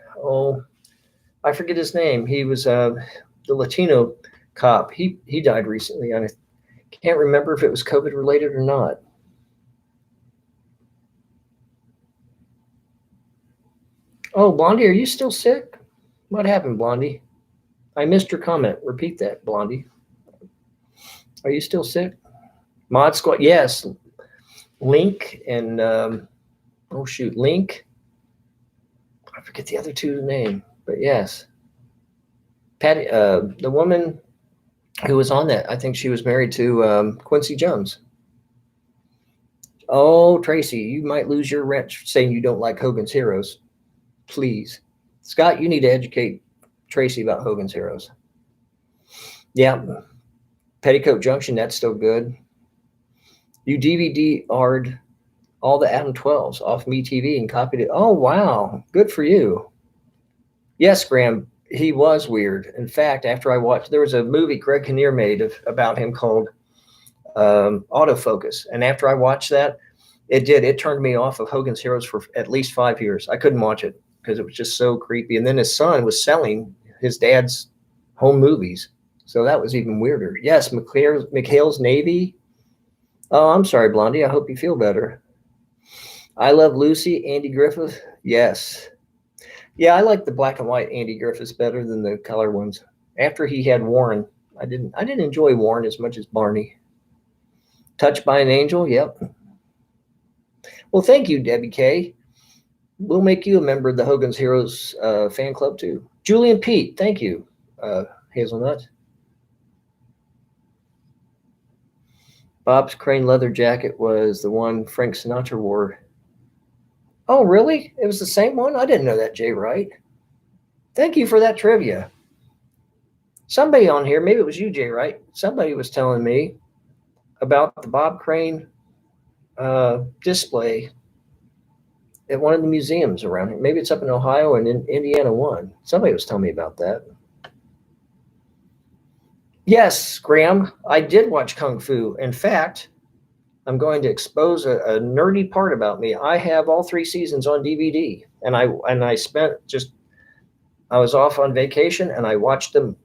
I forget his name. He was the Latino cop. He died recently. I can't remember if it was COVID related or not. Oh, Blondie, are you still sick? What happened, Blondie? I missed your comment. Repeat that, Blondie. Are you still sick? Mod Squad, yes. Link and Link. I forget the other two name, but yes. Patty, the woman who was on that, I think she was married to Quincy Jones. Oh, Tracy, you might lose your rent saying you don't like Hogan's Heroes. Please. Scott, you need to educate Tracy about Hogan's Heroes. Yeah. Petticoat Junction, that's still good. You DVD'd all the Adam 12s off MeTV and copied it. Oh, wow. Good for you. Yes, Graham, he was weird. In fact, after I watched, there was a movie Greg Kinnear made about him called Autofocus. And after I watched that, it turned me off of Hogan's Heroes for at least 5 years. I couldn't watch it because it was just so creepy. And then his son was selling his dad's home movies. So that was even weirder. Yes, McHale's Navy. Oh, I'm sorry, Blondie. I hope you feel better. I Love Lucy, Andy Griffith. Yes. Yeah, I like the black and white Andy Griffiths better than the color ones. After he had Warren, I didn't enjoy Warren as much as Barney. Touched by an Angel. Yep. Well, thank you, Debbie K. We'll make you a member of the Hogan's Heroes fan club too. Julian Pete, thank you, Hazelnut. Bob's Crane leather jacket was the one Frank Sinatra wore. Oh, really? It was the same one? I didn't know that, Jay Wright. Thank you for that trivia. Somebody on here, maybe it was you, Jay Wright, somebody was telling me about the Bob Crane display at one of the museums around here. Maybe it's up in Ohio and in Indiana one. Somebody was telling me about that. Yes, Graham, I did watch Kung Fu. In fact, I'm going to expose a nerdy part about me. I have all 3 seasons on DVD, and I was off on vacation and I watched them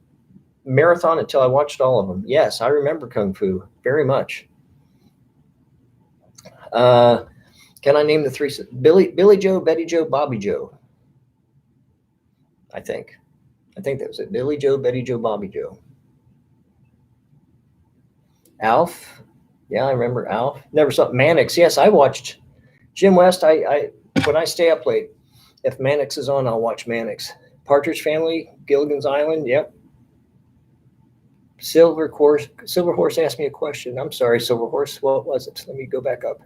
marathon until I watched all of them. Yes, I remember Kung Fu very much. Can I name the 3? Billy Joe, Betty Joe, Bobby Joe. I think that was it. Billy Joe, Betty Joe, Bobby Joe. Alf. Yeah, I remember Alf. Never saw Mannix. Yes, I watched Jim West. I when I stay up late, if Mannix is on, I'll watch Mannix. Partridge Family, Gilligan's Island. Yep. Silver Horse asked me a question. I'm sorry, Silver Horse. What was it? Let me go back up.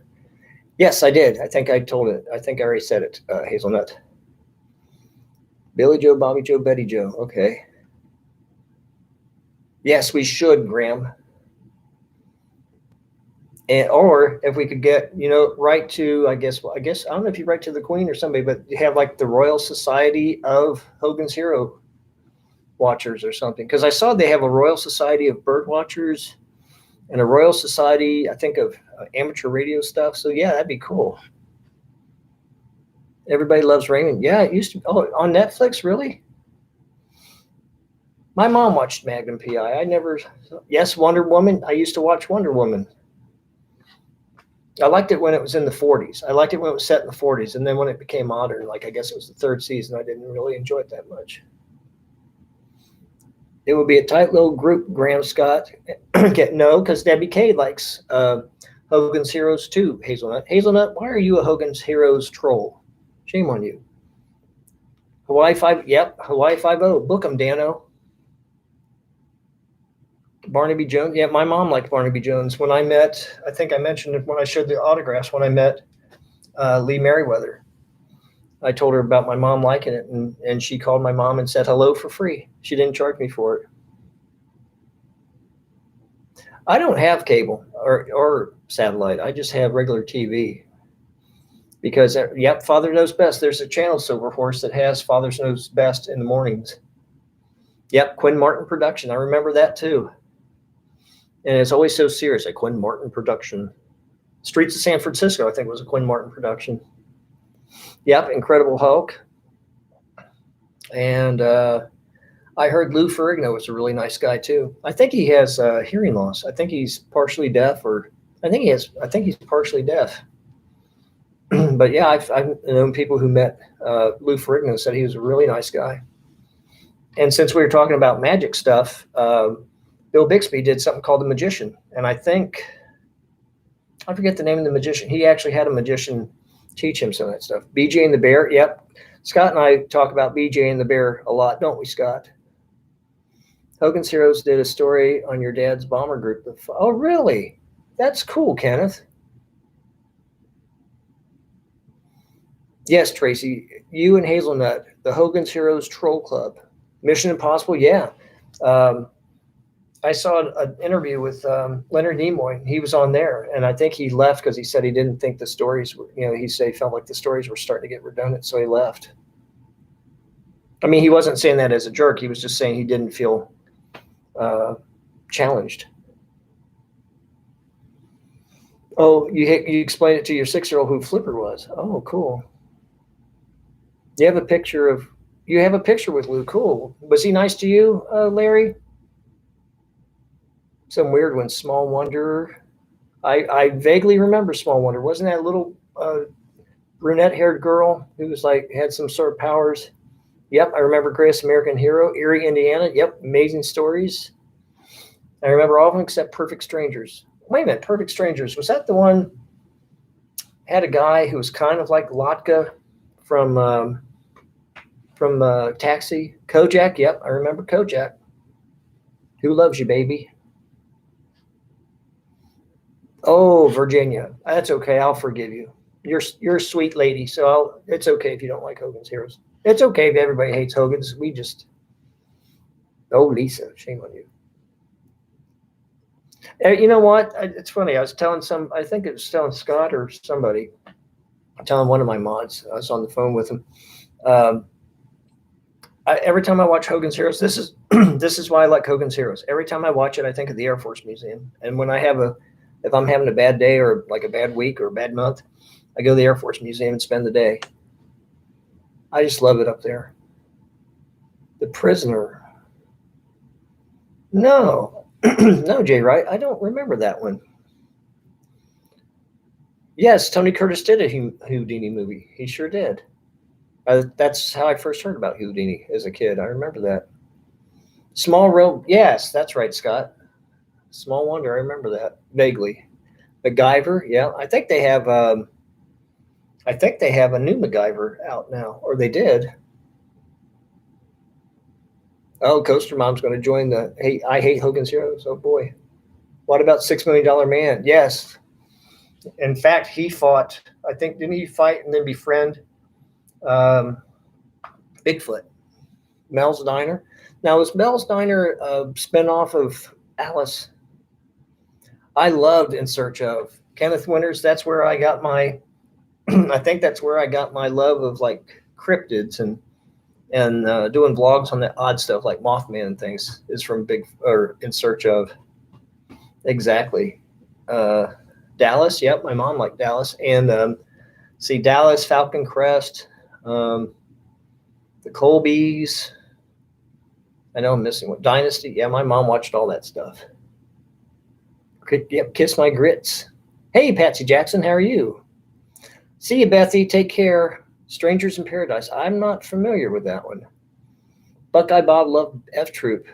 Yes, I did. I think I told it. I think I already said it, Hazelnut. Billy Joe, Bobby Joe, Betty Joe. Okay. Yes, we should, Graham. Or if we could get, write to, I guess, I don't know if you write to the Queen or somebody, but you have like the Royal Society of Hogan's Hero Watchers or something. Because I saw they have a Royal Society of Bird Watchers and a Royal Society, I think, of amateur radio stuff. So yeah, that'd be cool. Everybody Loves Raymond. Yeah, it used to. Oh, on Netflix, really? My mom watched Magnum PI. Yes, Wonder Woman. I used to watch Wonder Woman. I liked it when it was in the 40s. I liked it when it was set in the 40s. And then when it became modern, like I guess it was the 3rd season, I didn't really enjoy it that much. It would be a tight little group, Graham Scott. No, because Debbie K likes Hogan's Heroes too, Hazelnut. Hazelnut, why are you a Hogan's Heroes troll? Shame on you. Hawaii 5, yep, Hawaii 5-0. Book 'em, Dano. Barnaby Jones. Yeah, my mom liked Barnaby Jones. When I met, I think I mentioned it when I showed the autographs, when I met Lee Merriweather. I told her about my mom liking it, and she called my mom and said hello for free. She didn't charge me for it. I don't have cable or satellite. I just have regular TV. Because, yep, Father Knows Best. There's a channel, Silver Horse, that has Father Knows Best in the mornings. Yep, Quinn Martin production. I remember that too. And it's always so serious, a Quinn Martin production. Streets of San Francisco, I think, was a Quinn Martin production. Yep, Incredible Hulk. And I heard Lou Ferrigno was a really nice guy too. I think he has hearing loss. I think he's partially deaf, I think he's partially deaf. But yeah, I've known people who met Lou Ferrigno, said he was a really nice guy. And since we were talking about magic stuff, Bill Bixby did something called The Magician. And I forget the name of the magician. He actually had a magician teach him some of that stuff. BJ and the Bear. Yep. Scott and I talk about BJ and the Bear a lot, don't we, Scott? Hogan's Heroes did a story on your dad's bomber group. Oh, really? That's cool, Kenneth. Yes, Tracy. You and Hazelnut, the Hogan's Heroes Troll Club. Mission Impossible, yeah. I saw an interview with Leonard Nimoy. He was on there, and I think he left because he said he didn't think the stories were, he said he felt like the stories were starting to get redundant, so he left. I mean, he wasn't saying that as a jerk. He was just saying he didn't feel challenged. Oh, you explained it to your 6-year-old who Flipper was. Oh, cool. You have a picture with Lou. Cool. Was he nice to you, Larry? Some weird one. Small Wonder. I vaguely remember Small Wonder. Wasn't that a little brunette-haired girl who was had some sort of powers? Yep, I remember Greatest American Hero, Erie, Indiana. Yep, amazing stories. I remember all of them except Perfect Strangers. Wait a minute, Perfect Strangers. Was that the one had a guy who was kind of like Latka from Taxi? Kojak, yep, I remember Kojak. Who Loves You, Baby? Oh, Virginia. That's okay. I'll forgive you. You're a sweet lady, so it's okay if you don't like Hogan's Heroes. It's okay if everybody hates Hogan's. Oh, Lisa, shame on you. You know what? It's funny. I was telling I think it was telling Scott or somebody, telling one of my mods. I was on the phone with him. Every time I watch Hogan's Heroes, this is why I like Hogan's Heroes. Every time I watch it, I think of the Air Force Museum. And when if I'm having a bad day or like a bad week or a bad month, I go to the Air Force Museum and spend the day. I just love it up there. The Prisoner. No, no, Jay Wright. I don't remember that one. Yes, Tony Curtis did a Houdini movie. He sure did. That's how I first heard about Houdini as a kid. I remember that. Small World. Yes, that's right, Scott. Small Wonder. I remember that vaguely. MacGyver. Yeah, I think they have. I think they have a new MacGyver out now, or they did. Oh, Coaster Mom's going to join I Hate Hogan's Heroes. Oh, boy. What about $6 Million Man? Yes. In fact, he fought, I think, didn't he fight and then befriend Bigfoot? Mel's Diner. Now, was Mel's Diner a spinoff of Alice? I loved In Search Of. Kenneth Winters, that's where I got my I think that's where I got my love of cryptids and doing vlogs on that odd stuff like Mothman and things is from In Search Of. Exactly. Dallas. Yep. My mom liked Dallas. And Dallas, Falcon Crest, the Colbys. I know I'm missing one. Dynasty. Yeah. My mom watched all that stuff. Yep. Kiss My Grits. Hey, Patsy Jackson. How are you? See you, Bethy. Take care. Strangers in Paradise. I'm not familiar with that one. Buckeye Bob loved F Troop.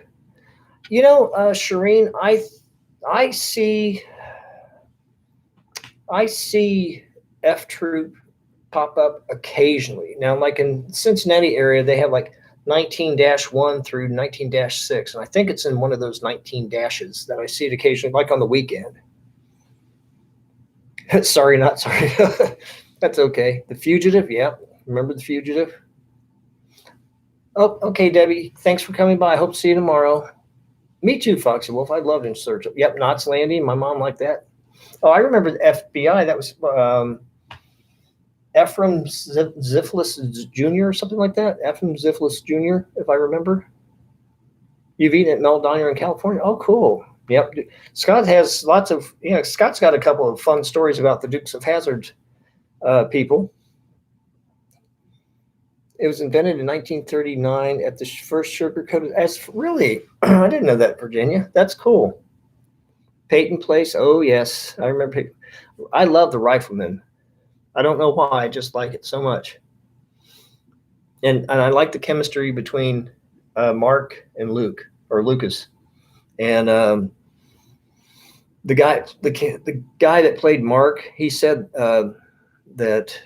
Shireen, I see F Troop pop up occasionally. Now, like in Cincinnati area, they have 19-1 through 19-6. And I think it's in one of those 19 dashes that I see it occasionally, like on the weekend. Sorry, not sorry. That's okay. The Fugitive, yeah. Remember The Fugitive? Oh, okay, Debbie. Thanks for coming by. I hope to see you tomorrow. Me too, Foxy Wolf. I loved In Search Of. Yep, Knots Landing. My mom liked that. Oh, I remember the FBI. That was Ephraim Ziflis Jr. or something like that. Ephraim Ziflis Jr., if I remember. You've eaten at Mel Diner in California? Oh, cool. Yep. Scott has Scott's got a couple of fun stories about the Dukes of Hazzard people. It was invented in 1939 at the first sugar-coated. Really? I didn't know that, Virginia. That's cool. Peyton Place. Oh, yes. I remember. I love the Rifleman. I don't know why. I just like it so much. And I like the chemistry between Mark and Luke, or Lucas. And the guy that played Mark, he said that,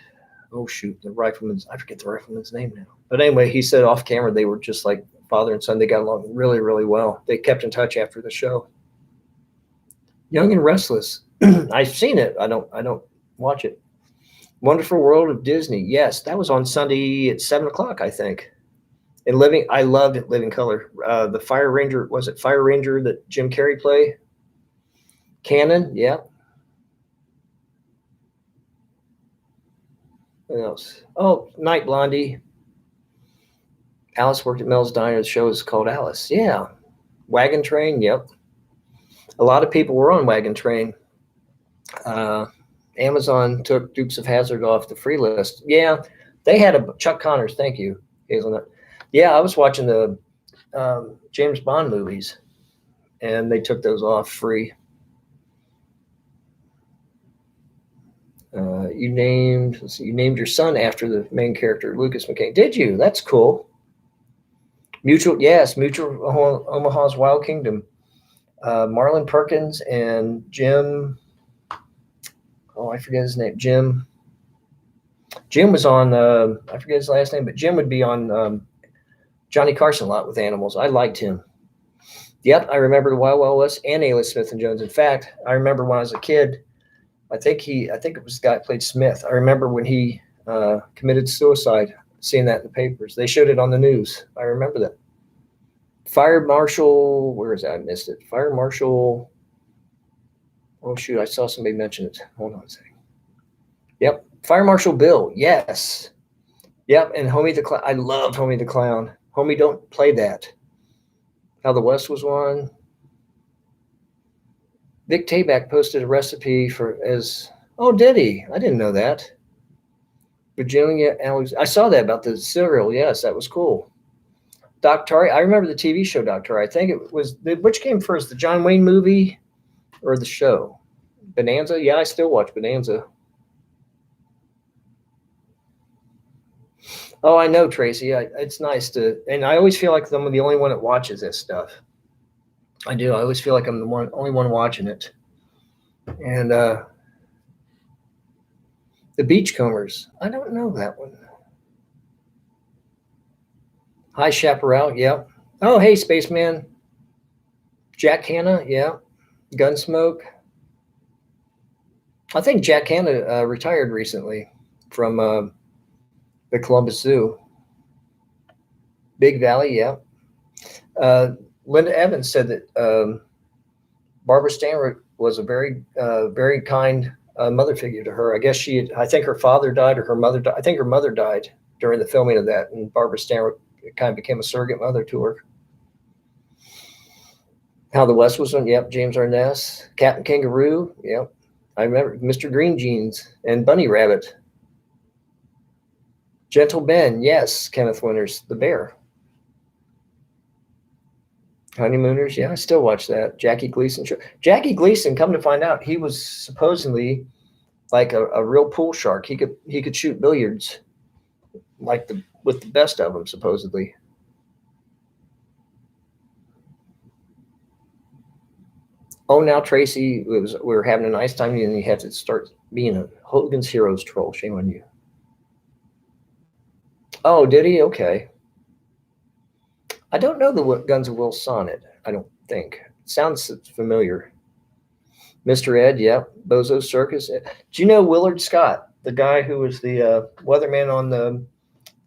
oh shoot, the rifleman's, I forget the rifleman's name now. But anyway, he said off camera they were just like father and son. They got along really, really well. They kept in touch after the show. Young and Restless. I've seen it. I don't watch it. Wonderful World of Disney. Yes, that was on Sunday at 7:00, I think. And I loved it. Living Color. The Fire Ranger, was it Fire Ranger that Jim Carrey played? Cannon, yeah. What else? Oh, Night Blondie. Alice Worked at Mel's Diner. The show is called Alice. Yeah. Wagon Train, yep. A lot of people were on Wagon Train. Amazon took Dukes of Hazzard off the free list. Yeah, they had a Chuck Connors. Thank you, Hazelnut. Yeah, I was watching the James Bond movies, and they took those off free. You named your son after the main character, Lucas McCain. Did you? That's cool. Mutual Omaha's Wild Kingdom. Marlon Perkins and Jim. Oh, I forget his name. Jim was on, I forget his last name, but Jim would be on Johnny Carson a lot with animals. I liked him. Yep, I remember the Wild Wild West and Ayla Smith and Jones. In fact, I remember when I was a kid, I think it was the guy that played Smith. I remember when he committed suicide, seeing that in the papers. They showed it on the news. I remember that. Fire Marshal, where is that? I missed it. Fire Marshal. Oh, shoot. I saw somebody mention it. Hold on a second. Yep. Fire Marshal Bill. Yes. Yep. And Homie the Clown. I loved Homie the Clown. Homie, don't play that. How the West was won. Vic Tayback posted a recipe oh, did he? I didn't know that. Virginia Alex. I saw that about the cereal. Yes, that was cool. Doc Tari. I remember the TV show Doc Tari. I think it was, which came first, the John Wayne movie or the show? Bonanza? Yeah, I still watch Bonanza. Oh, I know, Tracy. It's nice and I always feel like I'm the only one that watches this stuff. I do. I always feel like I'm the only one watching it. And the Beachcombers. I don't know that one. High Chaparral, yeah. Oh, hey, Spaceman. Jack Hanna, yeah. Gunsmoke. I think Jack Hanna retired recently from the Columbus Zoo. Big Valley, yeah. Linda Evans said that Barbara Stanwyck was a very, very kind mother figure to her. I think her father died or her mother died. I think her mother died during the filming of that, and Barbara Stanwyck kind of became a surrogate mother to her. How the West was on, yep. James Arness. Captain Kangaroo, yep. I remember Mr. Green Jeans and Bunny Rabbit. Gentle Ben, yes. Kenneth Winters, the bear. Honeymooners, yeah, I still watch that. Jackie Gleason. Jackie Gleason, come to find out, he was supposedly like a real pool shark. He could shoot billiards with the best of them, supposedly. Oh, now Tracy, we were having a nice time, and you had to start being a Hogan's Heroes troll. Shame on you. Oh, did he? Okay. I don't know the Guns of Will sonnet. I don't think. It sounds familiar. Mr. Ed, yeah. Bozo Circus. Do you know Willard Scott, the guy who was the weatherman on the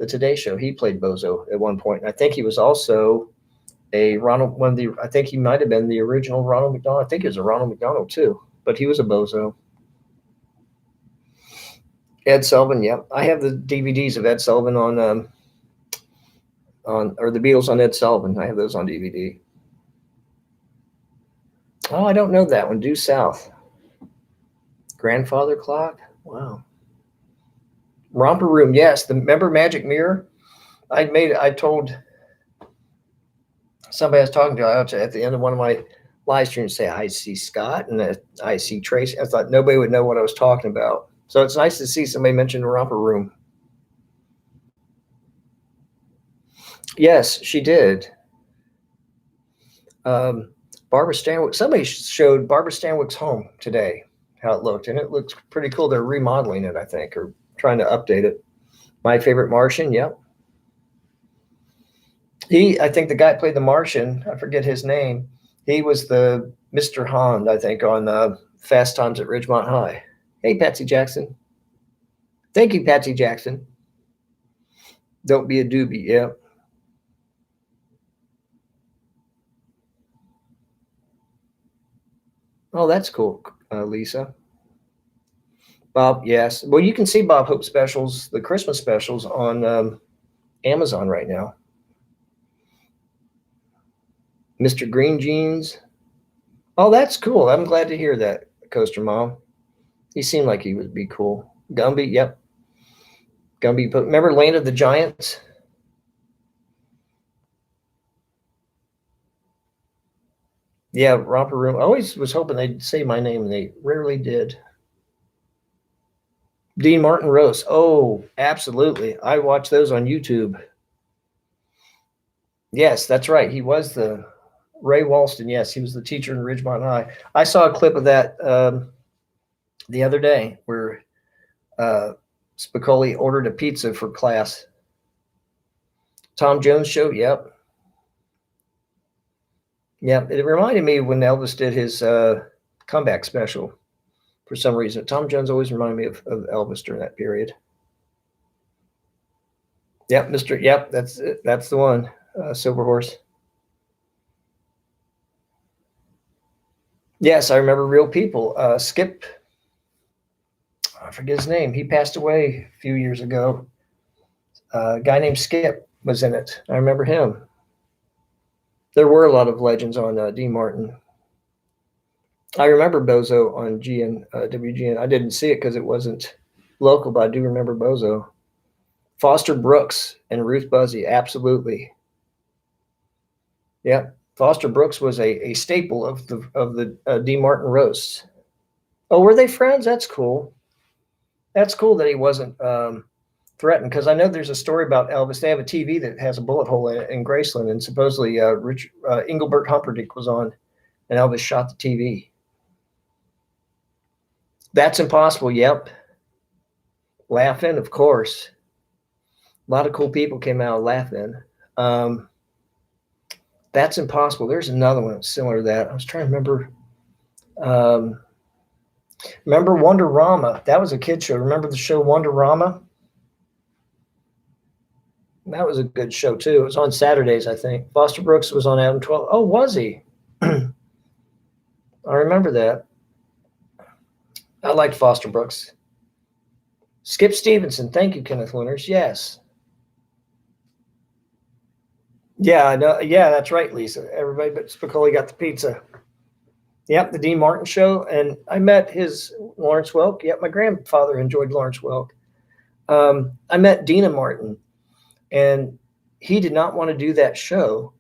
Today Show? He played Bozo at one point. And I think he was also I think he might have been the original Ronald McDonald. I think he was a Ronald McDonald too, but he was a Bozo. Ed Sullivan, yep. I have the DVDs of Ed Sullivan or the Beatles on Ed Sullivan. I have those on DVD. Oh, I don't know that one. Due South. Grandfather Clock. Wow. Romper Room, yes. Remember Magic Mirror? I told somebody I was talking to at the end of one of my live streams, say, I see Scott and I see Tracy. I thought nobody would know what I was talking about. So it's nice to see somebody mention the Romper Room. Yes, she did. Barbara Stanwyck. Somebody showed Barbara Stanwyck's home today, how it looked, and it looked pretty cool. They're remodeling it, I think, or trying to update it. My Favorite Martian. Yep. I think the guy played the Martian. I forget his name. He was the Mr. Hond, I think, on Fast Times at Ridgemont High. Hey, Patsy Jackson. Thank you, Patsy Jackson. Don't be a doobie. Yeah. Oh, that's cool, Lisa. Bob, yes. Well, you can see Bob Hope specials, the Christmas specials, on Amazon right now. Mr. Green Jeans. Oh, that's cool. I'm glad to hear that, Coaster Mom. He seemed like he would be cool. Gumby, yep. Gumby. Remember Land of the Giants? Yeah, Romper Room. I always was hoping they'd say my name, and they rarely did. Dean Martin roast. Oh, absolutely. I watch those on YouTube. Yes, that's right. He was the Ray Walston. Yes, he was the teacher in Ridgemont High. I saw a clip of that the other day where Spicoli ordered a pizza for class. Tom Jones show. Yep. Yep. It reminded me when Elvis did his comeback special. For some reason, Tom Jones always reminded me of Elvis during that period. Yep, Mr. Yep, that's it. That's the one. Silver Horse. Yes, I remember Real People. Skip, I forget his name. He passed away a few years ago. A guy named Skip was in it. I remember him. There were a lot of legends on Dean Martin. I remember Bozo on WGN. I didn't see it because it wasn't local, but I do remember Bozo. Foster Brooks and Ruth Buzzy, absolutely. Yeah, Foster Brooks was a staple of the Dean Martin roasts. Oh, were they friends? That's cool. That's cool that he wasn't threatened, because I know there's a story about Elvis. They have a TV that has a bullet hole in it in Graceland, and supposedly Engelbert Humperdinck was on, and Elvis shot the TV. That's Impossible. Yep. Laughing, of course. A lot of cool people came out Laughing. That's Impossible. There's another one similar to that. I was trying to remember. Remember Wonderama? That was a kid show. Remember the show Wonderama? That was a good show too. It was on Saturdays, I think. Foster Brooks was on Adam 12. Oh, was he? I remember that. I liked Foster Brooks. Skip Stevenson. Thank you, Kenneth Winters. Yes. Yeah, I know. Yeah, that's right, Lisa. Everybody but Spicoli got the pizza. Yep, the Dean Martin show. And I met his Lawrence Welk. Yep, my grandfather enjoyed Lawrence Welk. I met Dina Martin, and he did not want to do that show.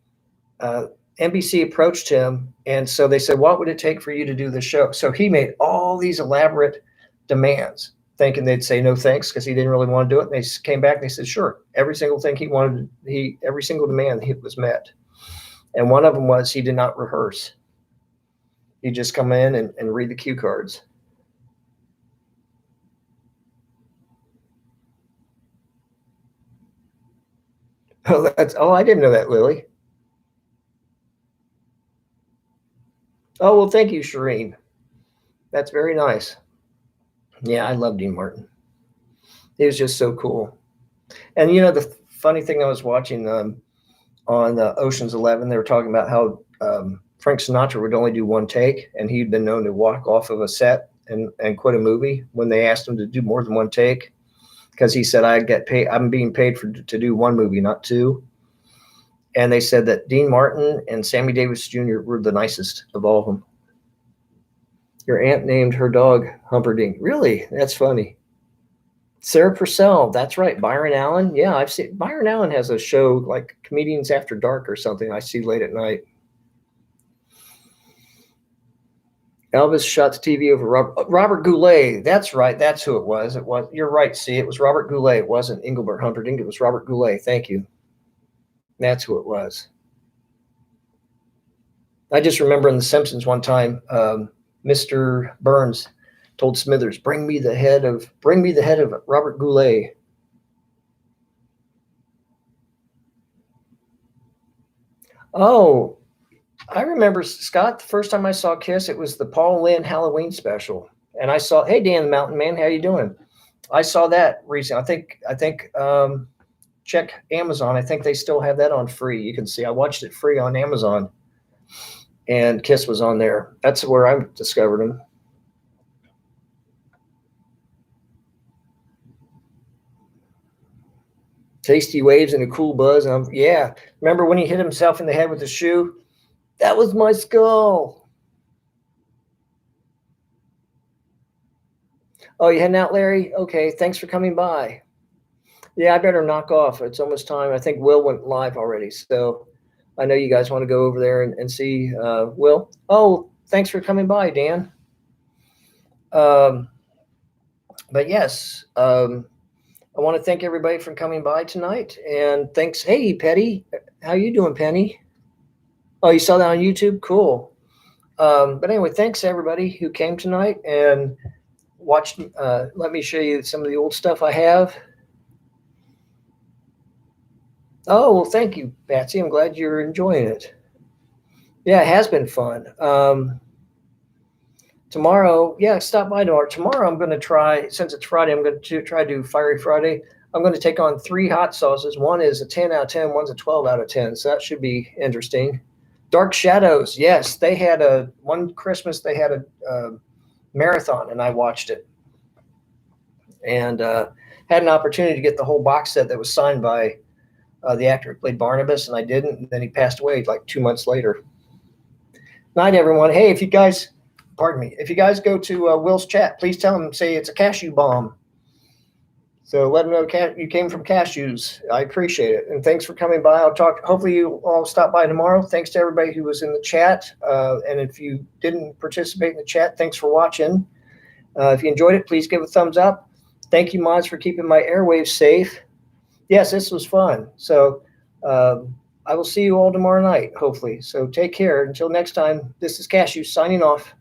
NBC approached him, and so they said, what would it take for you to do the show? So he made all these elaborate demands, thinking they'd say no thanks because he didn't really want to do it. And they came back and they said, sure. Every single thing he wanted, every single demand was met. And one of them was he did not rehearse. He'd just come in and read the cue cards. Oh, I didn't know that, Lily. Oh, well, thank you, Shireen. That's very nice. Yeah, I love Dean Martin. He was just so cool. And the funny thing, I was watching on Ocean's 11, they were talking about how Frank Sinatra would only do one take, and he'd been known to walk off of a set and quit a movie when they asked him to do more than one take, because he said, I get paid. I'm being paid to do one movie, not two. And they said that Dean Martin and Sammy Davis Jr. were the nicest of all of them. Your aunt named her dog Humperdinck. Really? That's funny. Sarah Purcell. That's right. Byron Allen. Yeah, I've seen Byron Allen has a show like Comedians After Dark or something I see late at night. Elvis shot the TV over Robert Goulet. That's right. That's who it was. You're right. See, it was Robert Goulet. It wasn't Engelbert Humperdinck. It was Robert Goulet. Thank you. That's who it was. I just remember in The Simpsons one time, Mr. Burns told Smithers, bring me the head of Robert Goulet. Oh, I remember, Scott, the first time I saw Kiss, it was the Paul Lynde Halloween special. And I saw, hey, Dan the Mountain Man, how you doing? I saw that recently. I think check Amazon. I think they still have that on free. You can see I watched it free on Amazon. And Kiss was on there. That's where I discovered him. Tasty waves and a cool buzz. Yeah. Remember when he hit himself in the head with the shoe? That was my skull. Oh, you heading out, Larry? Okay. Thanks for coming by. Yeah, I better knock off. It's almost time. I think Will went live already. So I know you guys want to go over there and see Will. Oh, thanks for coming by, Dan. But yes, I want to thank everybody for coming by tonight. And thanks. Hey, Petty. How you doing, Penny? Oh, you saw that on YouTube? Cool. But anyway, thanks everybody who came tonight and watched. Let me show you some of the old stuff I have. Oh, well, thank you, Patsy. I'm glad you're enjoying it. Yeah, it has been fun. Tomorrow, yeah, stop by tomorrow. Tomorrow I'm going to try, since it's Friday, I'm going to try to do Fiery Friday. I'm going to take on 3 hot sauces. One is a 10 out of 10, one's a 12 out of 10. So that should be interesting. Dark Shadows, yes. They had one Christmas, they had a marathon, and I watched it. And had an opportunity to get the whole box set that was signed by the actor who played Barnabas, and I didn't. And then he passed away like 2 months later. Night, everyone. Hey, if you guys go to Will's chat, please tell him, say it's a cashew bomb. So let him know you came from cashews. I appreciate it. And thanks for coming by. Hopefully you all stop by tomorrow. Thanks to everybody who was in the chat. And if you didn't participate in the chat, thanks for watching. If you enjoyed it, please give a thumbs up. Thank you, mods, for keeping my airwaves safe. Yes, this was fun. So I will see you all tomorrow night, hopefully. So take care. Until next time, this is Cashew signing off.